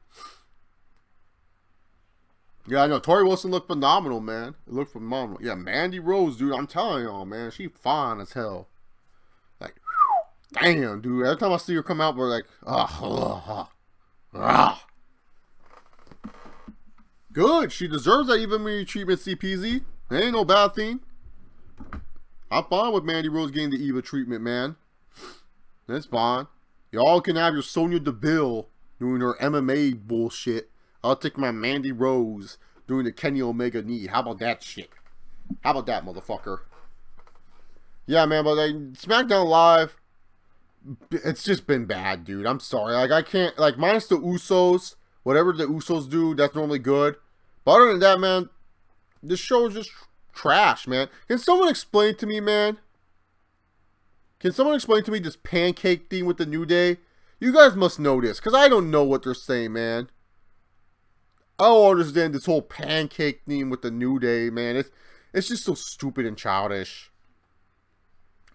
Yeah, I know. Tori Wilson looked phenomenal, man. It looked phenomenal. Yeah, Mandy Rose, dude. I'm telling y'all, man. She fine as hell. Like, damn, dude. Every time I see her come out, we're like, good. She deserves that even when you treatment, CPZ. It ain't no bad thing. I'm fine with Mandy Rose getting the Eva treatment, man. That's fine. Y'all can have your Sonya Deville doing her MMA bullshit. I'll take my Mandy Rose doing the Kenny Omega knee. How about that shit? How about that, motherfucker? Yeah, man, but like, SmackDown Live, it's just been bad, dude. I'm sorry. Like, I can't, like, minus the Usos, whatever the Usos do, that's normally good. But other than that, man, this show is just trash, man. Can someone explain to me, man? Can someone explain to me this pancake thing with the New Day? You guys must know this, because I don't know what they're saying, man. I don't understand this whole pancake theme with the New Day, man. It's just so stupid and childish.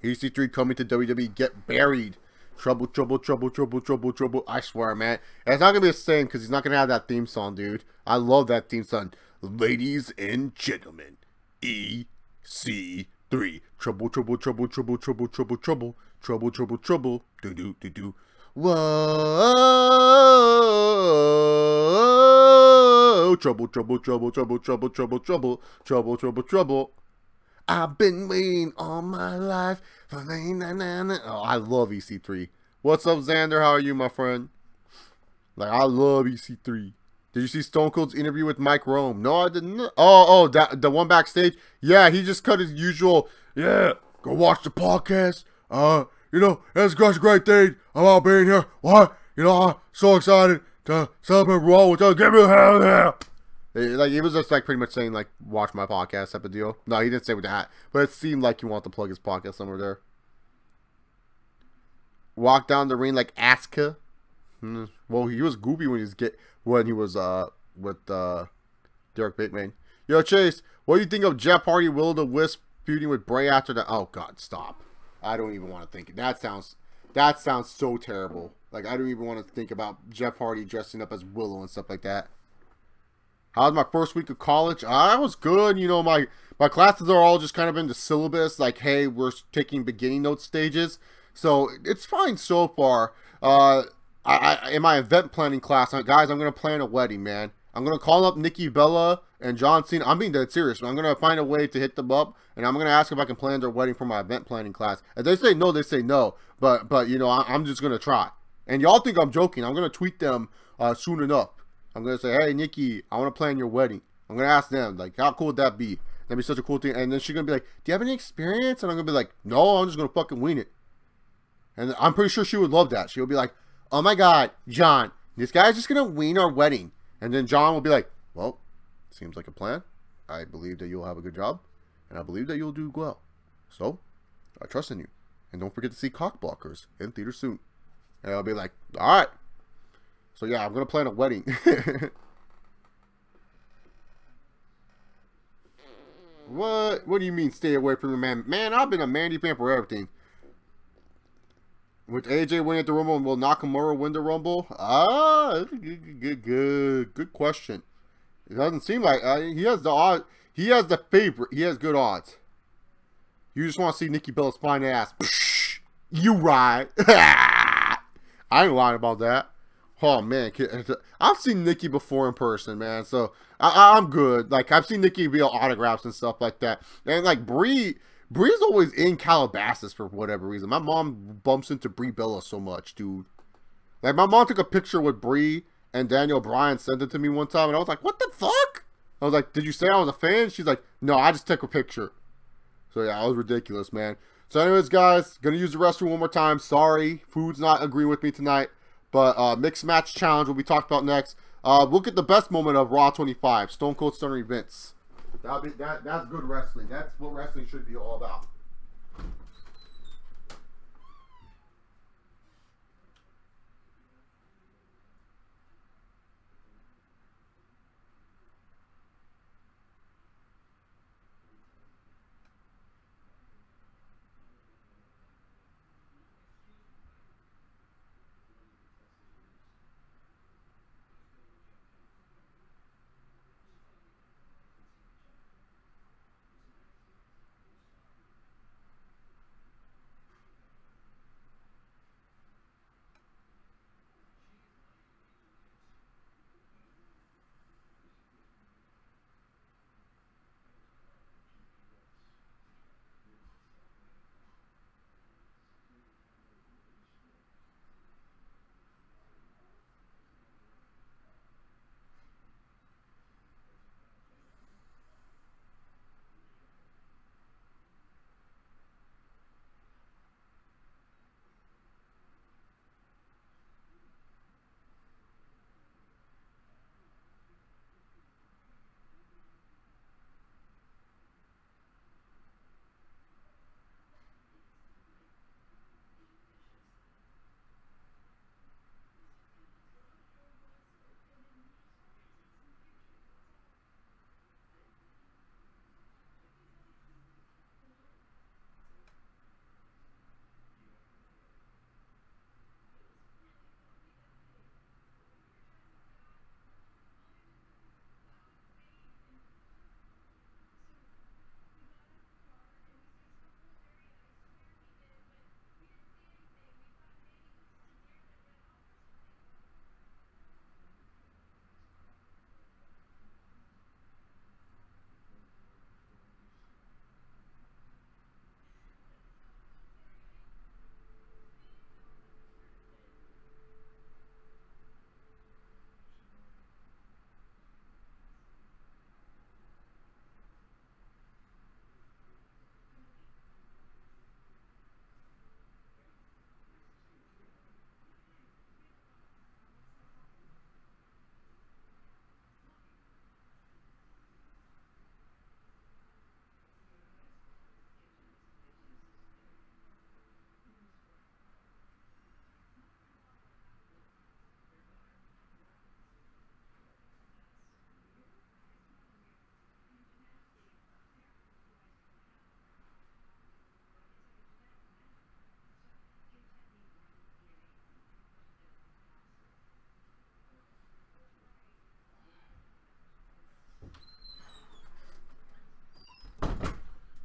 EC3 coming to WWE, get buried. Trouble, trouble, trouble, trouble, trouble, trouble. I swear, man. And it's not going to be the same because he's not going to have that theme song, dude. I love that theme song. Ladies and gentlemen, EC3. Trouble, trouble, trouble, trouble, trouble, trouble, trouble, trouble, trouble, trouble. Do, do, do, do. Whoa. Trouble, trouble, trouble, trouble, trouble, trouble, trouble, trouble, trouble, trouble. I've been waiting all my life for Oh, I love EC3. What's up, Xander? How are you, my friend? Like, I love EC3. Did you see Stone Cold's interview with Mike Rome? No, I didn't. Oh, the one backstage? Yeah, he just cut his usual, yeah, go watch the podcast. You know, it's such a great thing about being here. What? You know, I'm so excited to celebrate Raw with you. Give me a hell yeah. Like, it was just like pretty much saying, like, watch my podcast type of deal. No, he didn't say with that. But it seemed like he wanted to plug his podcast somewhere there. Walk down the ring like Asuka. Well, he was goopy when he was with Derek Bateman. Yo, Chase, what do you think of Jeff Hardy, Will-o-the-Wisp feuding with Bray after that? Oh God, stop! I don't even want to think. That sounds so terrible. Like, I don't even want to think about Jeff Hardy dressing up as Willow and stuff like that. How's my first week of college? I was good. You know, my classes are all just kind of in the syllabus. Like, hey, we're taking beginning note stages, so it's fine so far. In my event planning class, guys, I'm gonna plan a wedding, man. I'm gonna call up Nikki Bella and John Cena. I'm being dead serious. I'm gonna find a way to hit them up, and I'm gonna ask if I can plan their wedding for my event planning class. If they say no, they say no. But you know, I'm just gonna try. And y'all think I'm joking? I'm gonna tweet them soon enough. I'm gonna say, hey, Nikki, I want to plan your wedding. I'm gonna ask them, like, how cool would that be? That'd be such a cool thing. And then she's gonna be like, do you have any experience? And I'm gonna be like, no, I'm just gonna fucking wing it. And I'm pretty sure she would love that. She'll be like, oh my God, John, this guy's just gonna wing our wedding. And then John will be like, well, seems like a plan. I believe that you'll have a good job, and I believe that you'll do well. So, I trust in you. And don't forget to see Cock Blockers in theater soon. And I'll be like, all right. So yeah, I'm gonna plan a wedding. What do you mean stay away from the man? Man, I've been a Mandy fan for everything. With AJ winning at the Rumble, will Nakamura win the Rumble? Good question. It doesn't seem like he has the odd. He has the favorite. He has good odds. You just want to see Nikki Bella's fine ass. Psh, you right. I ain't lying about that. Oh man, I've seen Nikki before in person, man. So I'm good. Like, I've seen Nikki reveal autographs and stuff like that. And like Brie Bree's always in Calabasas for whatever reason. My mom bumps into Brie Bella so much, dude. Like, my mom took a picture with Brie and Daniel Bryan, sent it to me one time, and I was like, what the fuck? I was like, did you say I was a fan? She's like, no, I just took a picture. So, yeah, it was ridiculous, man. So, anyways, guys, gonna use the restroom one more time. Sorry, food's not agreeing with me tonight. But mixed match challenge will be talked about next. Look at the best moment of Raw 25. Stone Cold Stunner Vince. That's good wrestling. That's what wrestling should be all about.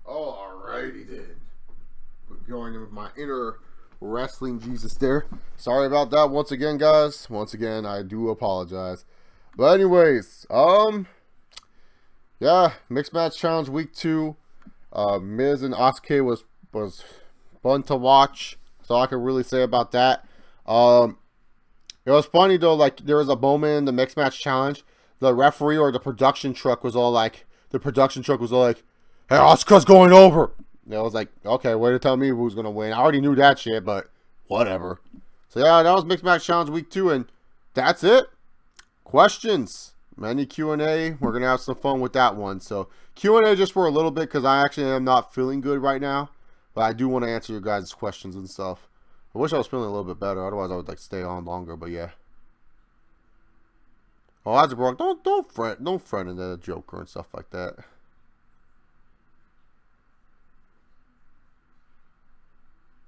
Alrighty then. Going in with my inner wrestling Jesus there. Sorry about that once again, guys. Once again, I do apologize. But anyways, yeah, mixed match challenge week 2. Miz and Asuka was fun to watch. That's all I can really say about that. It was funny though, like there was a moment in the mixed match challenge, the referee or the production truck was all like, hey, Asuka's going over. And I was like, okay, way to tell me who's gonna win. I already knew that shit, but whatever. So yeah, that was mixed match challenge week 2, and that's it. Questions, many Q&A. We're gonna have some fun with that one. So Q&A just for a little bit because I actually am not feeling good right now, but I do want to answer your guys' questions and stuff. I wish I was feeling a little bit better. Otherwise, I would like stay on longer. But yeah. Oh, that's Brock. Don't fret into the Joker and stuff like that.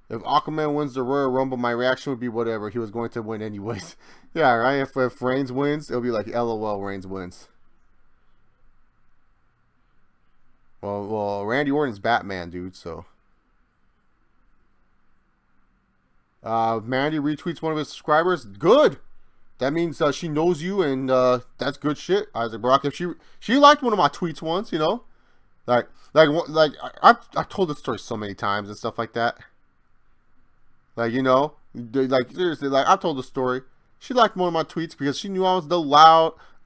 If Aquaman wins the Royal Rumble, my reaction would be whatever. He was going to win anyways. Yeah, right? If Reigns wins, it'll be like, LOL, Reigns wins. Well, Randy Orton's Batman, dude, so. Mandy retweets one of his subscribers. Good! That means she knows you, and that's good shit. Isaac Brock, if she liked one of my tweets once, you know. I've told this story so many times and stuff like that. Like, you know, like seriously, like I've told the story. She liked one of my tweets because she knew I was the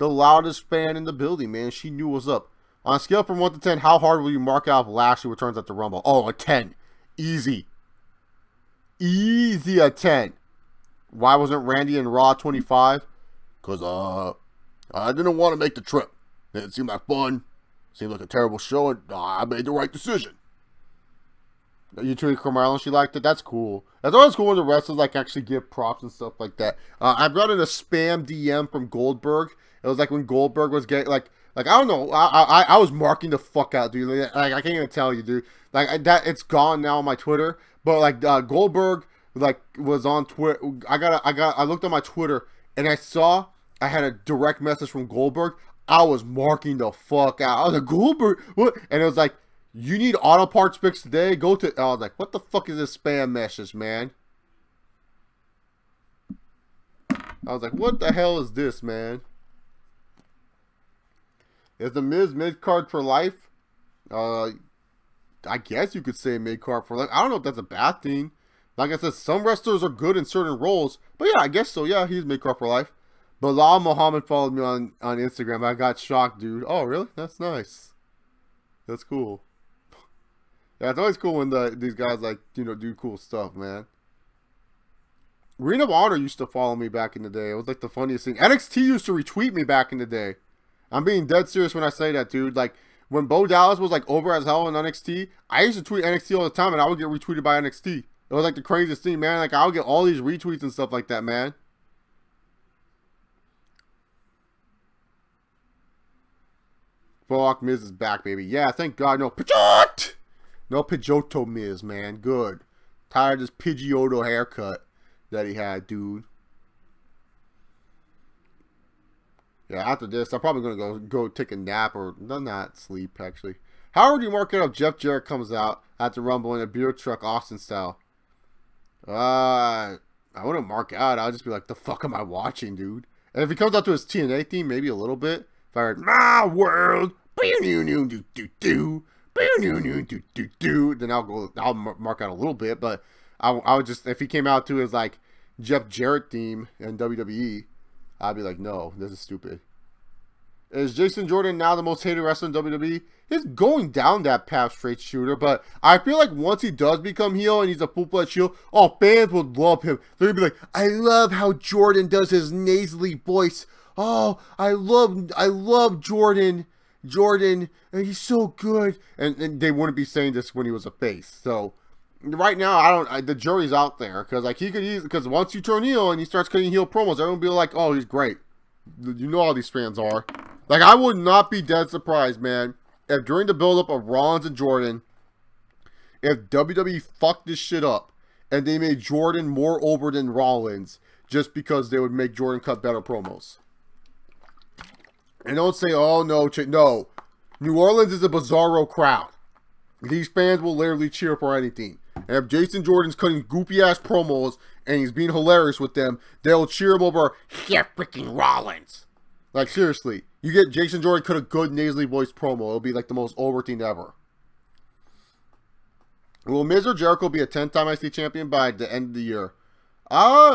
loudest fan in the building, man. She knew what's up. On a scale from 1 to 10, how hard will you mark out if Lashley returns at the Rumble? Oh, a 10. Easy. Easy a 10. Why wasn't Randy in Raw 25? Because, I didn't want to make the trip. It seemed like fun. Seemed like a terrible show, and I made the right decision. You tweeted Carmelo, she liked it. That's cool. That's always cool when the wrestlers like actually give props and stuff like that. I've gotten a spam DM from Goldberg. It was like when Goldberg was getting like I don't know. I was marking the fuck out, dude. Like I can't even tell you, dude. Like that, it's gone now on my Twitter. But like Goldberg like was on Twitter. I looked on my Twitter and I saw I had a direct message from Goldberg. I was marking the fuck out. I was like, Goldberg, what? And it was like, you need auto parts fixed today? Go to... I was like, what the fuck is this spam message, man? I was like, what the hell is this, man? Is the Miz mid-card for life? I guess you could say mid-card for life. I don't know if that's a bad thing. Like I said, some wrestlers are good in certain roles. But yeah, I guess so. Yeah, he's mid-card for life. Bilal Muhammad followed me on Instagram. I got shocked, dude. Oh, really? That's nice. That's cool. Yeah, it's always cool when these guys, like, you know, do cool stuff, man. Ring of Honor used to follow me back in the day. It was, like, the funniest thing. NXT used to retweet me back in the day. I'm being dead serious when I say that, dude. Like, when Bo Dallas was, like, over as hell in NXT, I used to tweet NXT all the time, and I would get retweeted by NXT. It was, like, the craziest thing, man. Like, I would get all these retweets and stuff like that, man. Fuck, Miz is back, baby. Yeah, thank God. No Pidgeot! No Pidgeotto Miz, man. Good. Tired of this Pidgeotto haircut that he had, dude. Yeah, after this, I'm probably going to go take a nap or not sleep, actually. How would you mark it up? Jeff Jarrett comes out at the Rumble in a beer truck, Austin style. I wouldn't mark out. I'll just be like, the fuck am I watching, dude? And if he comes out to his TNA theme, maybe a little bit. If I heard, my world, then I'll mark out a little bit. But I would just, if he came out to his like Jeff Jarrett theme in WWE, I'd be like, no, this is stupid. Is Jason Jordan now the most hated wrestler in WWE? He's going down that path, straight shooter. But I feel like once he does become heel and he's a full-fledged heel, oh, fans would love him. They're going to be like, I love how Jordan does his nasally voice. Oh, I love Jordan. Jordan, he's so good. And they wouldn't be saying this when he was a face. So right now, the jury's out there. Because like because once you turn heel and he starts cutting heel promos, everyone will be like, oh, he's great. You know how these fans are. Like, I would not be dead surprised, man, if during the build-up of Rollins and Jordan, if WWE fucked this shit up and they made Jordan more over than Rollins just because they would make Jordan cut better promos. And don't say, oh, no. No. New Orleans is a bizarro crowd. These fans will literally cheer for anything. And if Jason Jordan's cutting goopy-ass promos and he's being hilarious with them, they'll cheer him over, yeah, freaking Rollins. Like, seriously. You get Jason Jordan cut a good nasally voiced promo. It'll be like the most over thing ever. Will Miz or Jericho be a 10-time IC champion by the end of the year?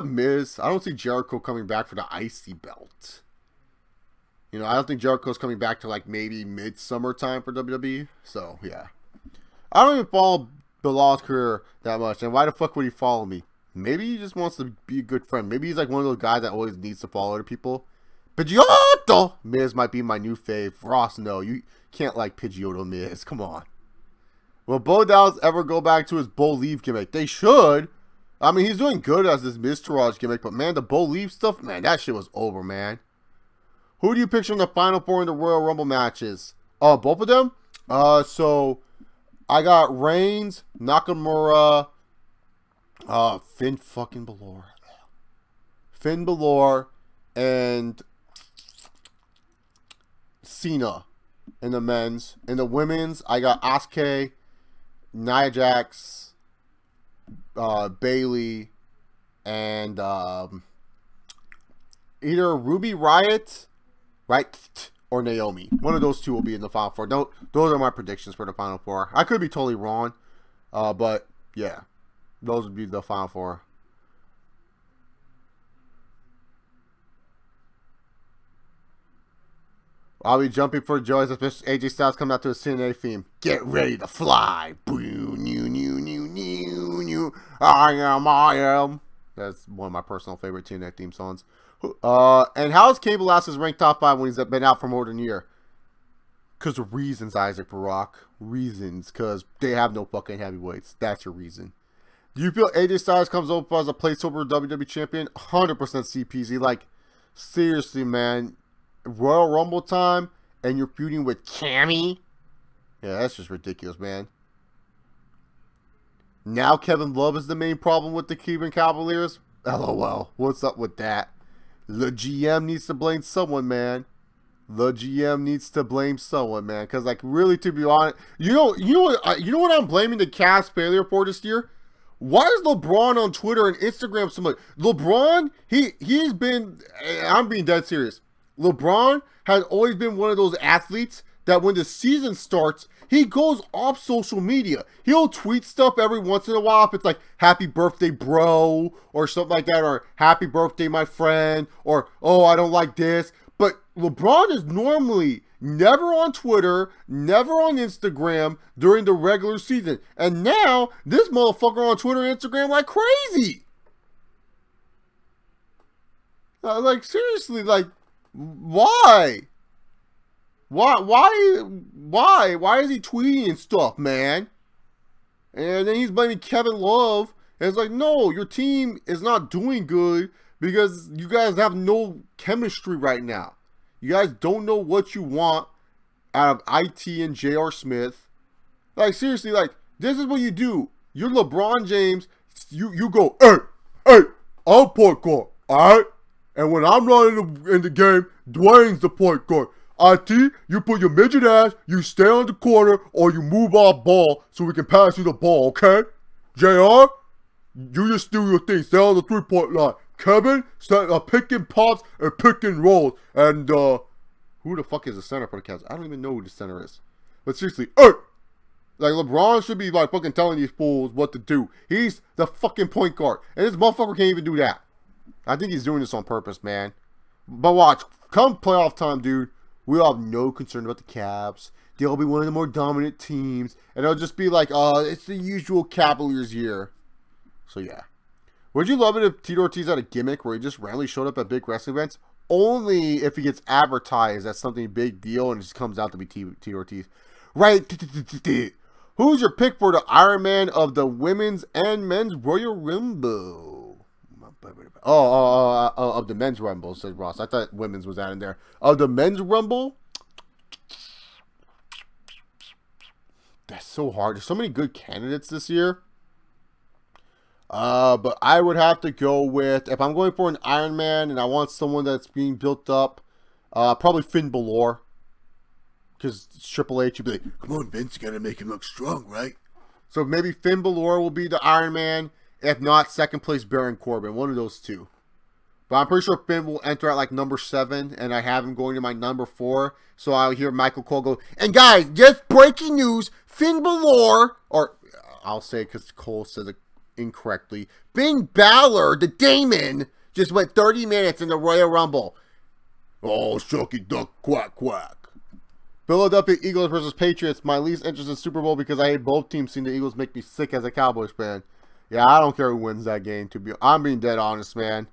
Miz. I don't see Jericho coming back for the IC belt. You know, I don't think Jericho's coming back to like maybe midsummer time for WWE. So, yeah. I don't even follow Bilal's career that much. And why the fuck would he follow me? Maybe he just wants to be a good friend. Maybe he's like one of those guys that always needs to follow other people. Pidgeotto Miz might be my new fave. Ross, no, you can't like Pidgeotto Miz. Come on. Will Bo Dallas ever go back to his Bo Leave gimmick? They should. I mean, he's doing good as this Miz Taraj gimmick, but man, the Bo Leave stuff, man, that shit was over, man. Who do you picture in the Final Four in the Royal Rumble matches? Both of them? So I got Reigns, Nakamura, Finn fucking Balor. Finn Balor, and Cena in the men's. In the women's, I got Asuka, Nia Jax, Bailey, and either Ruby Riott, right, or Naomi. One of those two will be in the Final Four. Those are my predictions for the Final Four. I could be totally wrong, but yeah, those would be the Final Four. I'll be jumping for joy as AJ Styles comes out to a TNA theme. Get ready to fly. I am. That's one of my personal favorite TNA theme songs. And how is Cain Velasquez ranked top 5 when he's been out for more than a year? Because of reasons, Isaac Barack. Reasons. Because they have no fucking heavyweights. That's your reason. Do you feel AJ Styles comes up as a placeholder WWE champion? 100% CPZ. Like, seriously, man. Royal Rumble time and you're feuding with Cammy? Yeah, that's just ridiculous, man. Now Kevin Love is the main problem with the Cleveland Cavaliers? LOL. What's up with that? The GM needs to blame someone, man. The GM needs to blame someone, man. Because, like, really, to be honest, you know what I'm blaming the Cavs failure for this year? Why is LeBron on Twitter and Instagram so much? LeBron, he's been, I'm being dead serious. LeBron has always been one of those athletes that when the season starts, he goes off social media. He'll tweet stuff every once in a while if it's like, happy birthday, bro, or something like that, or happy birthday, my friend, or, oh, I don't like this. But LeBron is normally never on Twitter, never on Instagram during the regular season. And now, this motherfucker on Twitter and Instagram like crazy. Like, seriously, like, why? Why is he tweeting and stuff, man? And then he's blaming Kevin Love. And it's like, no, your team is not doing good because you guys have no chemistry right now. You guys don't know what you want out of IT and J.R. Smith. Like, seriously, like, this is what you do. You're LeBron James. You go, hey, I'm point guard, all right? And when I'm not in the game, Dwayne's the point guard. IT, you put your midget ass, you stay on the corner, or you move off ball so we can pass you the ball, okay? JR, you just do your thing. Stay on the 3-point line. Kevin, pick and pops and pick and rolls. And, who the fuck is the center for the Cavs? I don't even know who the center is. But seriously, like, LeBron should be, like, fucking telling these fools what to do. He's the fucking point guard. And this motherfucker can't even do that. I think he's doing this on purpose, man. But watch, come playoff time, dude, we'll have no concern about the Cavs. They'll be one of the more dominant teams. And it'll just be like, it's the usual Cavaliers year. So, yeah. Would you love it if Tito Ortiz had a gimmick where he just randomly showed up at big wrestling events? Only if he gets advertised as something big deal and it just comes out to be Tito Ortiz. Right. Who's your pick for the Iron Man of the women's and men's Royal Rumble? Of the men's Rumble, said Ross. I thought women's was out in there. Of the men's Rumble? That's so hard. There's so many good candidates this year. But I would have to go with, if I'm going for an Iron Man and I want someone that's being built up, probably Finn Balor. Because Triple H would be like, come on, Vince, you gotta make him look strong, right? So maybe Finn Balor will be the Iron Man. If not, second place Baron Corbin. One of those two. But I'm pretty sure Finn will enter at like number 7. And I have him going to my number 4. So I'll hear Michael Cole go, and guys, just breaking news. Finn Balor, or I'll say it because Cole says it incorrectly. Finn Balor, the Damon, just went 30 minutes in the Royal Rumble. Oh, shucky duck, quack, quack. Philadelphia Eagles versus Patriots. My least interest in Super Bowl because I hate both teams. Seeing the Eagles make me sick as a Cowboys fan. Yeah, I don't care who wins that game. I'm being dead honest, man.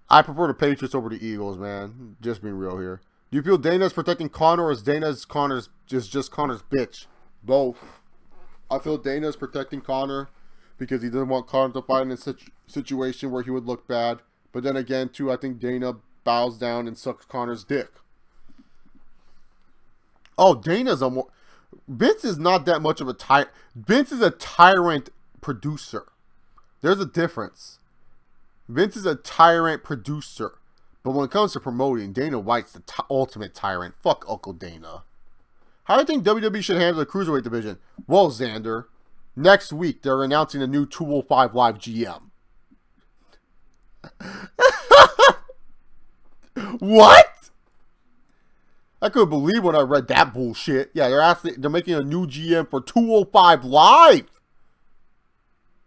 I prefer the Patriots over the Eagles, man. Just being real here. Do you feel Dana's protecting Conor or is Connor's just Connor's bitch? Both. I feel Dana's protecting Conor because he doesn't want Conor to fight in a situation where he would look bad. But then again, too, I think Dana bows down and sucks Conor's dick. Oh, Dana's a more... Vince is not that much of a tyrant. Vince is a tyrant producer. There's a difference. Vince is a tyrant producer. But when it comes to promoting, Dana White's the ultimate tyrant. Fuck Uncle Dana. How do you think WWE should handle the Cruiserweight division? Well, Xander, next week they're announcing a new 205 Live GM. What? I couldn't believe when I read that bullshit. Yeah, they're making a new GM for 205 Live.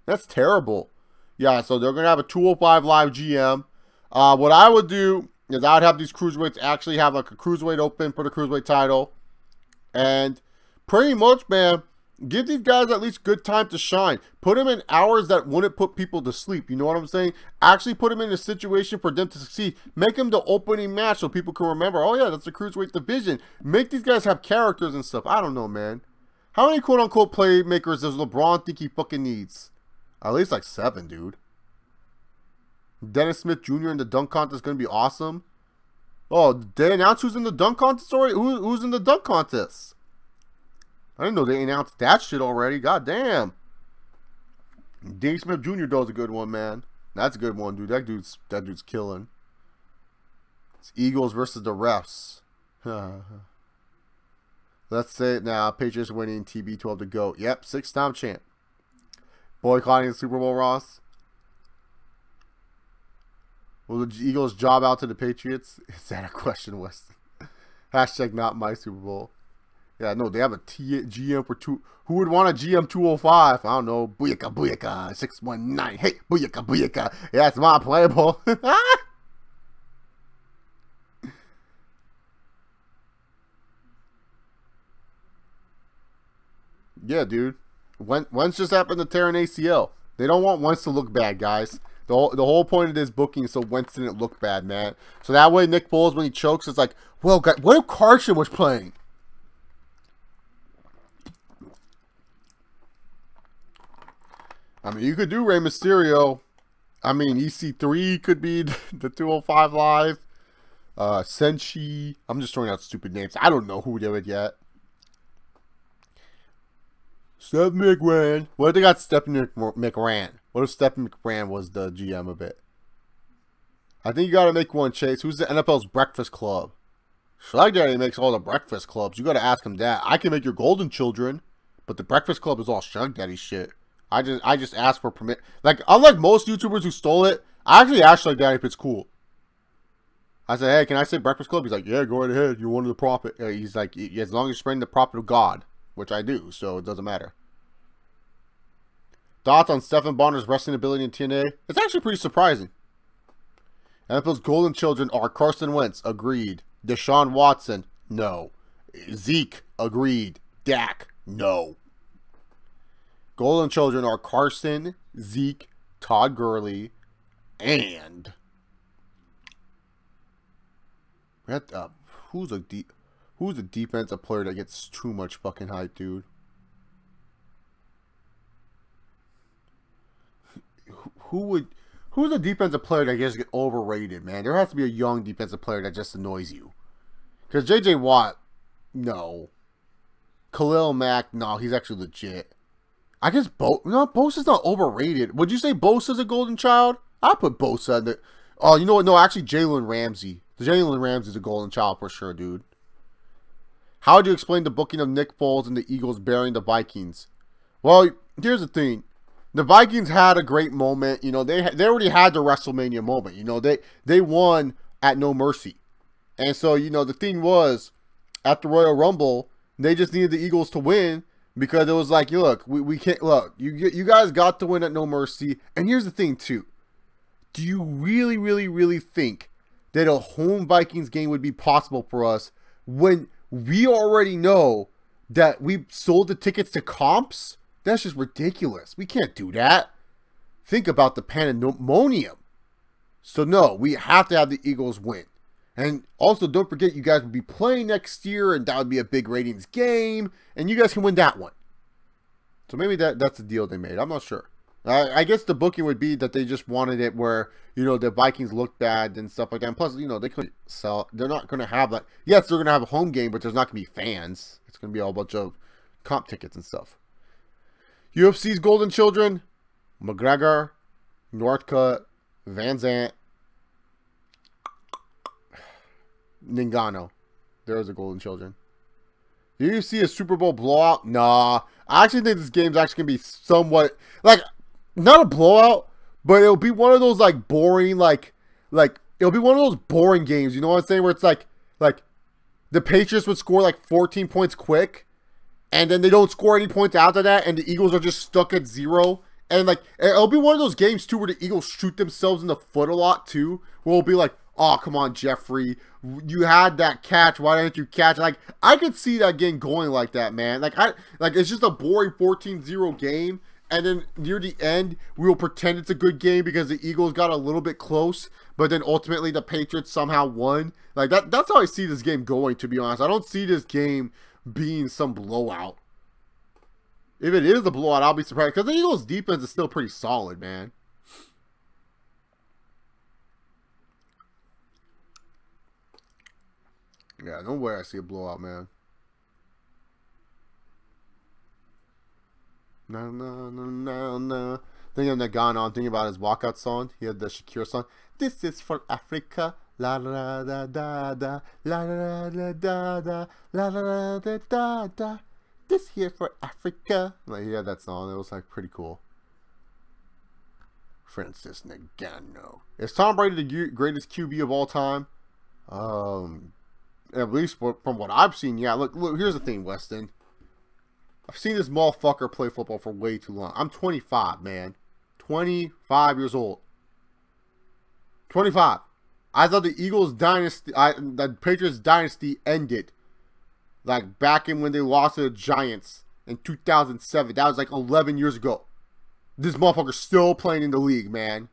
That's terrible. Yeah, so they're gonna have a 205 Live GM. What I would do is I would have these cruiserweights actually have like a cruiserweight open for the cruiserweight title, and pretty much, man, give these guys at least good time to shine. Put them in hours that wouldn't put people to sleep. You know what I'm saying? Actually put them in a situation for them to succeed. Make them the opening match so people can remember, oh yeah, that's the cruiserweight division. Make these guys have characters and stuff. I don't know, man. How many quote-unquote playmakers does LeBron think he fucking needs? At least like 7, dude. Dennis Smith Jr. in the dunk contest is going to be awesome. Oh, did they announce who's in the dunk contest already? Who's in the dunk contest? I didn't know they announced that shit already. God damn. Dennis Smith Jr. does a good one, man. That's a good one, dude. That dude's killing. It's Eagles versus the refs. Let's say it now. Patriots winning, TB12 to go. Yep, 6-time champ. Boycotting the Super Bowl, Ross. Will the Eagles job out to the Patriots? Is that a question, Weston? Hashtag not my Super Bowl. Yeah, no, they have a GM for 2. Who would want a GM 205? I don't know. Booyaka, booyaka. 619. Hey, booyaka, booyaka. Yeah, it's my playable. Yeah, dude. Wentz just happened to tear an ACL. They don't want Wentz to look bad, guys. The whole point of this booking is so Wentz didn't look bad, man. So that way Nick Foles, when he chokes, it's like, well, God, what if Carson was playing? I mean, you could do Rey Mysterio. I mean, EC3 could be the 205 Live. Senshi. I'm just throwing out stupid names. I don't know who did it yet. Stephen McMahon. What if they got Stephen McMahon? What if Stephen McMahon was the GM of it? I think you got to make one, Chase. Who's the NFL's Breakfast Club? Shlag Daddy makes all the Breakfast Clubs. You got to ask him that. I can make your Golden Children, but the Breakfast Club is all Shlag Daddy shit. I just asked for permit. Like, unlike most YouTubers who stole it, I actually asked Shlag Daddy if it's cool. I said, hey, can I say Breakfast Club? He's like, yeah, go right ahead. You're one of the prophet. He's like, as long as you're spreading the prophet of God, which I do, so it doesn't matter. Thoughts on Stephen Bonner's wrestling ability in TNA? It's actually pretty surprising. NFL's Golden Children are Carson Wentz, agreed. Deshaun Watson, no. Zeke, agreed. Dak, no. Golden Children are Carson, Zeke, Todd Gurley, and who's a defensive player that gets too much fucking hype, dude? Who's a defensive player that gets overrated, man? There has to be a young defensive player that just annoys you. Because J.J. Watt, no. Khalil Mack, no, he's actually legit. I guess Bosa's not overrated. Would you say Bosa's a golden child? I'll put Bosa in the... Oh, you know what? No, actually, Jalen Ramsey. Jalen Ramsey's a golden child for sure, dude. How would you explain the booking of Nick Foles and the Eagles burying the Vikings? Well, here's the thing. The Vikings had a great moment. You know, they already had the WrestleMania moment. You know, they won at No Mercy. And so, you know, the thing was, at the Royal Rumble, they just needed the Eagles to win because it was like, look, we can't, look, you guys got to win at No Mercy. And here's the thing, too. Do you really, really, really think that a home Vikings game would be possible for us when we already know that we sold the tickets to comps? That's just ridiculous. We can't do that. Think about the pandemonium. So no, we have to have the Eagles win. And also, don't forget, you guys will be playing next year, and that would be a big ratings game, and you guys can win that one. So maybe that's the deal they made. I'm not sure. I guess the booking would be that they just wanted it where, you know, the Vikings look bad and stuff like that. And plus, you know, they couldn't sell. They're not going to have that. Yes, they're going to have a home game, but there's not going to be fans. It's going to be all a bunch of comp tickets and stuff. UFC's Golden Children, McGregor, Northcutt, Van Zant, Ngannou. There's a Golden Children. Do you see a Super Bowl blowout? Nah. I actually think this game's actually going to be somewhat, like, not a blowout, but it'll be one of those, like, boring, like, it'll be one of those boring games, you know what I'm saying? Where it's like, the Patriots would score like 14 points quick, and then they don't score any points after that, and the Eagles are just stuck at 0. And like, it'll be one of those games too where the Eagles shoot themselves in the foot a lot too, where it'll be like, oh, come on, Jeffrey, you had that catch, why didn't you catch? Like, I could see that game going like that, man. Like, it's just a boring 14-0 game, and then near the end, we will pretend it's a good game because the Eagles got a little bit close, but then ultimately the Patriots somehow won. Like, that's how I see this game going, to be honest. I don't see this game being some blowout. If it is a blowout, I'll be surprised, because the Eagles' defense is still pretty solid, man. Yeah, no way I see a blowout, man. No, no, no, no, no. Thinking of Nagano, I'm thinking about his walkout song. He had the Shakira song. This is for Africa. La la da da da. La la da da da. La la da da da. This here for Africa. Like, he had that song. It was like pretty cool. Francis Nagano. Is Tom Brady the greatest QB of all time? At least from what I've seen, yeah. Look, here's the thing, Weston. I've seen this motherfucker play football for way too long. I'm 25, man. 25 years old. 25. I thought the Eagles dynasty, the Patriots dynasty ended. Like back in when they lost to the Giants in 2007. That was like 11 years ago. This motherfucker's still playing in the league, man.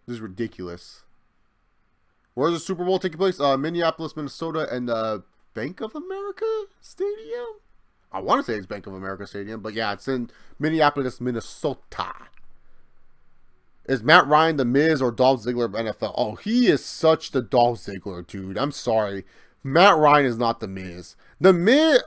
This is ridiculous. Where's the Super Bowl taking place? Minneapolis, Minnesota, and Bank of America Stadium? I want to say it's Bank of America Stadium, but yeah, it's in Minneapolis, Minnesota. Is Matt Ryan the Miz or Dolph Ziggler of NFL? Oh, he is such the Dolph Ziggler, dude. I'm sorry. Matt Ryan is not the Miz. The Miz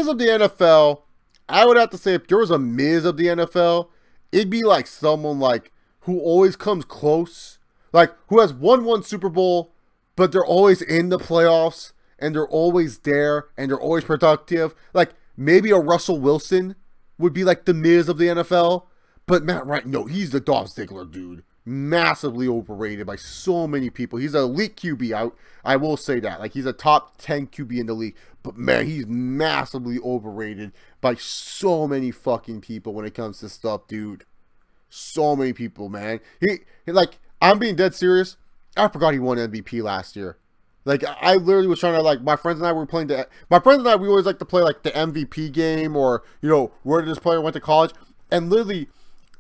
of the NFL, I would have to say if there was a Miz of the NFL, it'd be like someone like who always comes close. Like, who has won one Super Bowl, but they're always in the playoffs, and they're always there, and they're always productive. Like, maybe a Russell Wilson would be like the Miz of the NFL. But Matt Ryan, no, he's the Dolph Ziggler, dude. Massively overrated by so many people. He's an elite QB. I will say that. Like, he's a top 10 QB in the league. But, man, he's massively overrated by so many fucking people when it comes to stuff, dude. So many people, man. He like... I'm being dead serious. I forgot he won MVP last year. Like, I literally was trying to, like, my friends and I were playing my friends and I, we always like to play, like, the MVP game or, you know, where this player went to college. And literally,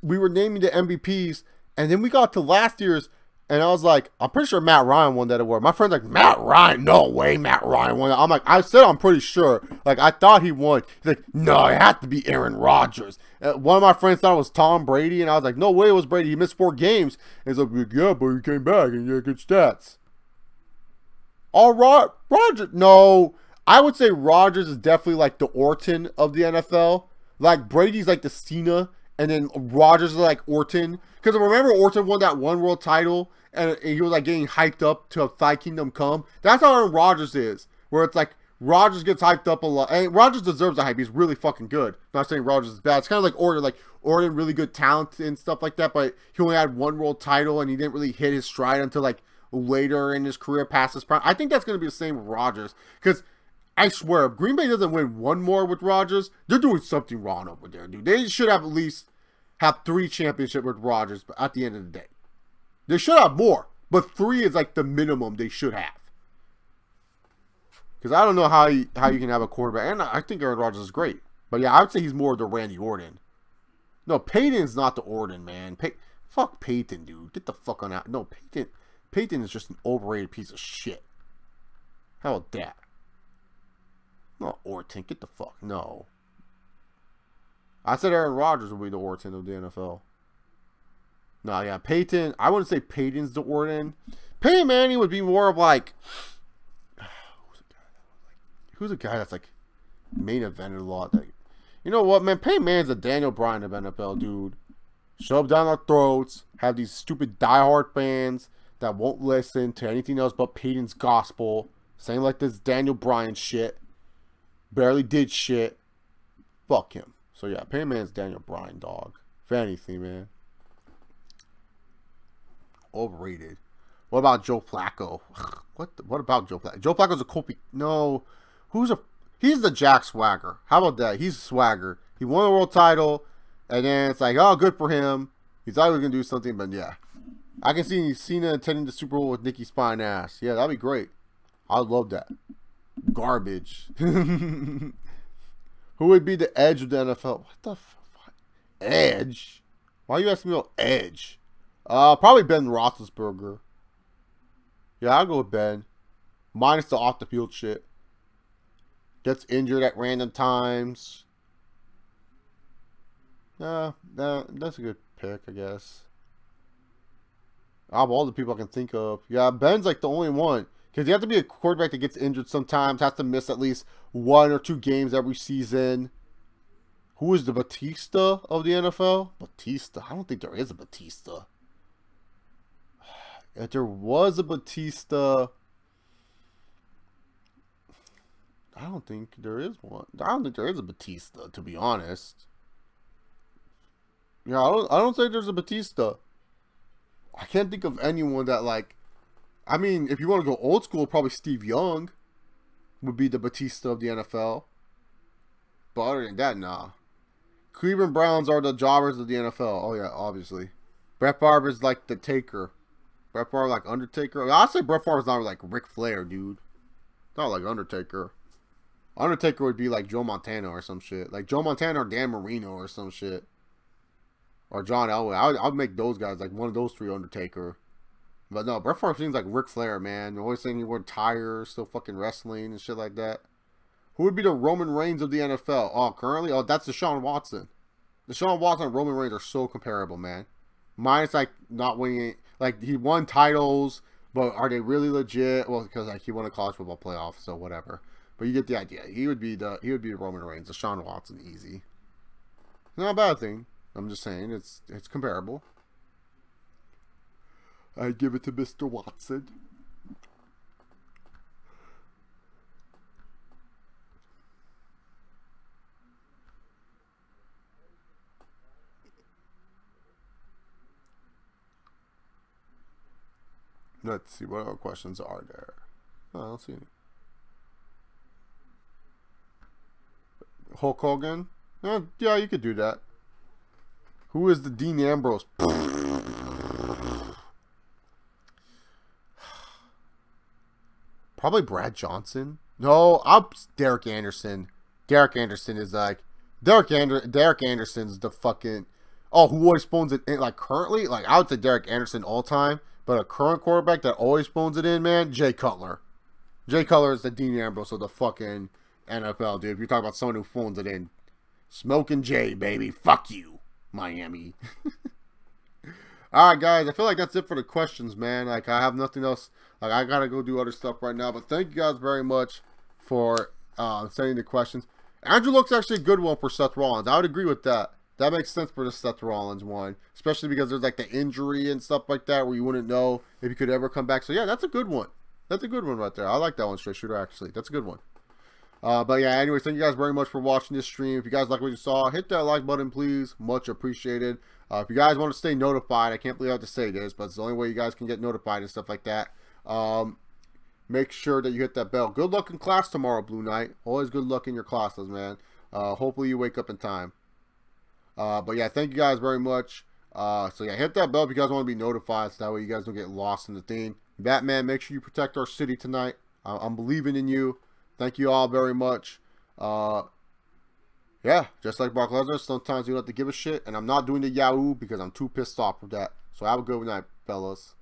we were naming the MVPs. And then we got to last year's, and I was like, I'm pretty sure Matt Ryan won that award. My friend's like, Matt Ryan? No way Matt Ryan won that. I'm like, I said I'm pretty sure. Like, I thought he won. He's like, no, it had to be Aaron Rodgers. One of my friends thought it was Tom Brady, and I was like, no way it was Brady. He missed 4 games. And he's like, yeah, but he came back, and he had good stats. All right, Rodgers. No, I would say Rodgers is definitely like the Orton of the NFL. Like, Brady's like the Cena, and then Rodgers is like Orton. Because remember, Orton won that one world title, and he was like getting hyped up to Thy Kingdom Come. That's how Aaron Rodgers is, where it's like Rodgers gets hyped up a lot. And Rodgers deserves the hype. He's really fucking good. I'm not saying Rodgers is bad. It's kind of like Orton. Like, Orton, really good talent and stuff like that, but he only had one world title, and he didn't really hit his stride until like later in his career past his prime. I think that's going to be the same with Rodgers. Because I swear, if Green Bay doesn't win one more with Rodgers, they're doing something wrong over there, dude. They should have at least have 3 championships with Rodgers at the end of the day. They should have more, but 3 is like the minimum they should have. Because I don't know how you can have a quarterback, and I think Aaron Rodgers is great. But yeah, I would say he's more of the Randy Orton. No, Peyton's not the Orton, man. Fuck Peyton, dude. Get the fuck on out. No, Peyton is just an overrated piece of shit. How about that? Not Orton. Get the fuck. No. I said Aaron Rodgers would be the Orton of the NFL. No, yeah, Peyton. I wouldn't say Peyton's the Orton. Peyton Manning would be more of like, who's a guy that's like main evented a lot? Like, you know what, man? Peyton Manning's the Daniel Bryan of NFL, dude. Shove down our throats. Have these stupid diehard fans that won't listen to anything else but Peyton's gospel. Saying like this Daniel Bryan shit. Barely did shit. Fuck him. So yeah, Peyton Manning's Daniel Bryan, dog. If anything, man. Overrated. What about Joe Flacco? What about Joe Flacco? Joe Flacco's a Kobe. No. He's the Jack Swagger. How about that? He's a swagger. He won a world title, and then it's like, oh, good for him. He thought he was going to do something, but yeah. I can see Cena attending the Super Bowl with Nikki's fine ass. Yeah, that'd be great. I'd love that. Garbage. Who would be the edge of the NFL? What the fuck? Edge? Why are you asking me about edge? Probably Ben Roethlisberger. Yeah, I'll go with Ben. Minus the off-the-field shit. Gets injured at random times. That's a good pick, I guess. Out of all the people I can think of. Yeah, Ben's like the only one. Because you have to be a quarterback that gets injured sometimes. Has to miss at least 1 or 2 games every season. Who is the Batista of the NFL? Batista? I don't think there is a Batista. If there was a Batista... I don't think there is one. I don't think there is a Batista, to be honest. Yeah, I don't think there's a Batista. I can't think of anyone that, like... I mean, if you want to go old school, probably Steve Young would be the Batista of the NFL. But other than that, nah. Cleveland Browns are the jobbers of the NFL. Oh, yeah, obviously. Brett Favre is like the Taker. Brett Favre like Undertaker. I'll say Brett Favre is not like Ric Flair, dude. Not like Undertaker. Undertaker would be like Joe Montana or some shit. Like Joe Montana or Dan Marino or some shit. Or John Elway. I'd make those guys like one of those 3 Undertaker. But no, Brett Favre seems like Ric Flair, man. Always saying he wore tires, still fucking wrestling and shit like that. Who would be the Roman Reigns of the NFL? Oh, currently? Oh, that's Deshaun Watson. Deshaun Watson and Roman Reigns are so comparable, man. Minus like not winning, like he won titles, but are they really legit? Well, because like he won a college football playoff, so whatever. But you get the idea. He would be the Roman Reigns. Deshaun Watson, easy. Not a bad thing. I'm just saying it's comparable. I give it to Mr. Watson. Let's see, what other questions are there? Oh, I don't see any. Hulk Hogan? Yeah, you could do that. Who is the Dean Ambrose? Probably Brad Johnson. No, Derek Anderson. Derek Anderson is like... Derek Anderson's the fucking... Oh, who always phones it in? Like, currently? Like, I would say Derek Anderson all time. But a current quarterback that always phones it in, man, Jay Cutler. Jay Cutler is the Dean Ambrose of the fucking NFL, dude. If you're talking about someone who phones it in. Smoking Jay, baby. Fuck you, Miami. Alright, guys. I feel like that's it for the questions, man. Like, I have nothing else. Like, I gotta go do other stuff right now. But thank you guys very much for sending the questions. Andrew Luck's actually a good one for Seth Rollins. I would agree with that. That makes sense for the Seth Rollins one. Especially because there's like the injury and stuff like that where you wouldn't know if he could ever come back. So yeah, that's a good one. That's a good one right there. I like that one, Straight Shooter, actually. That's a good one. But yeah, anyways, thank you guys very much for watching this stream. If you guys like what you saw, hit that like button, please. Much appreciated. If you guys want to stay notified, I can't believe I have to say this, but it's the only way you guys can get notified and stuff like that. Make sure that you hit that bell. Good luck in class tomorrow, Blue Knight. Always good luck in your classes, man. Hopefully you wake up in time. But yeah, thank you guys very much. So yeah, hit that bell if you guys want to be notified so that way you guys don't get lost in the theme. Batman, make sure you protect our city tonight. I'm believing in you. Thank you all very much. Yeah, just like Brock Lesnar, sometimes you don't have to give a shit. And I'm not doing the Yahoo because I'm too pissed off with that. So have a good night, fellas.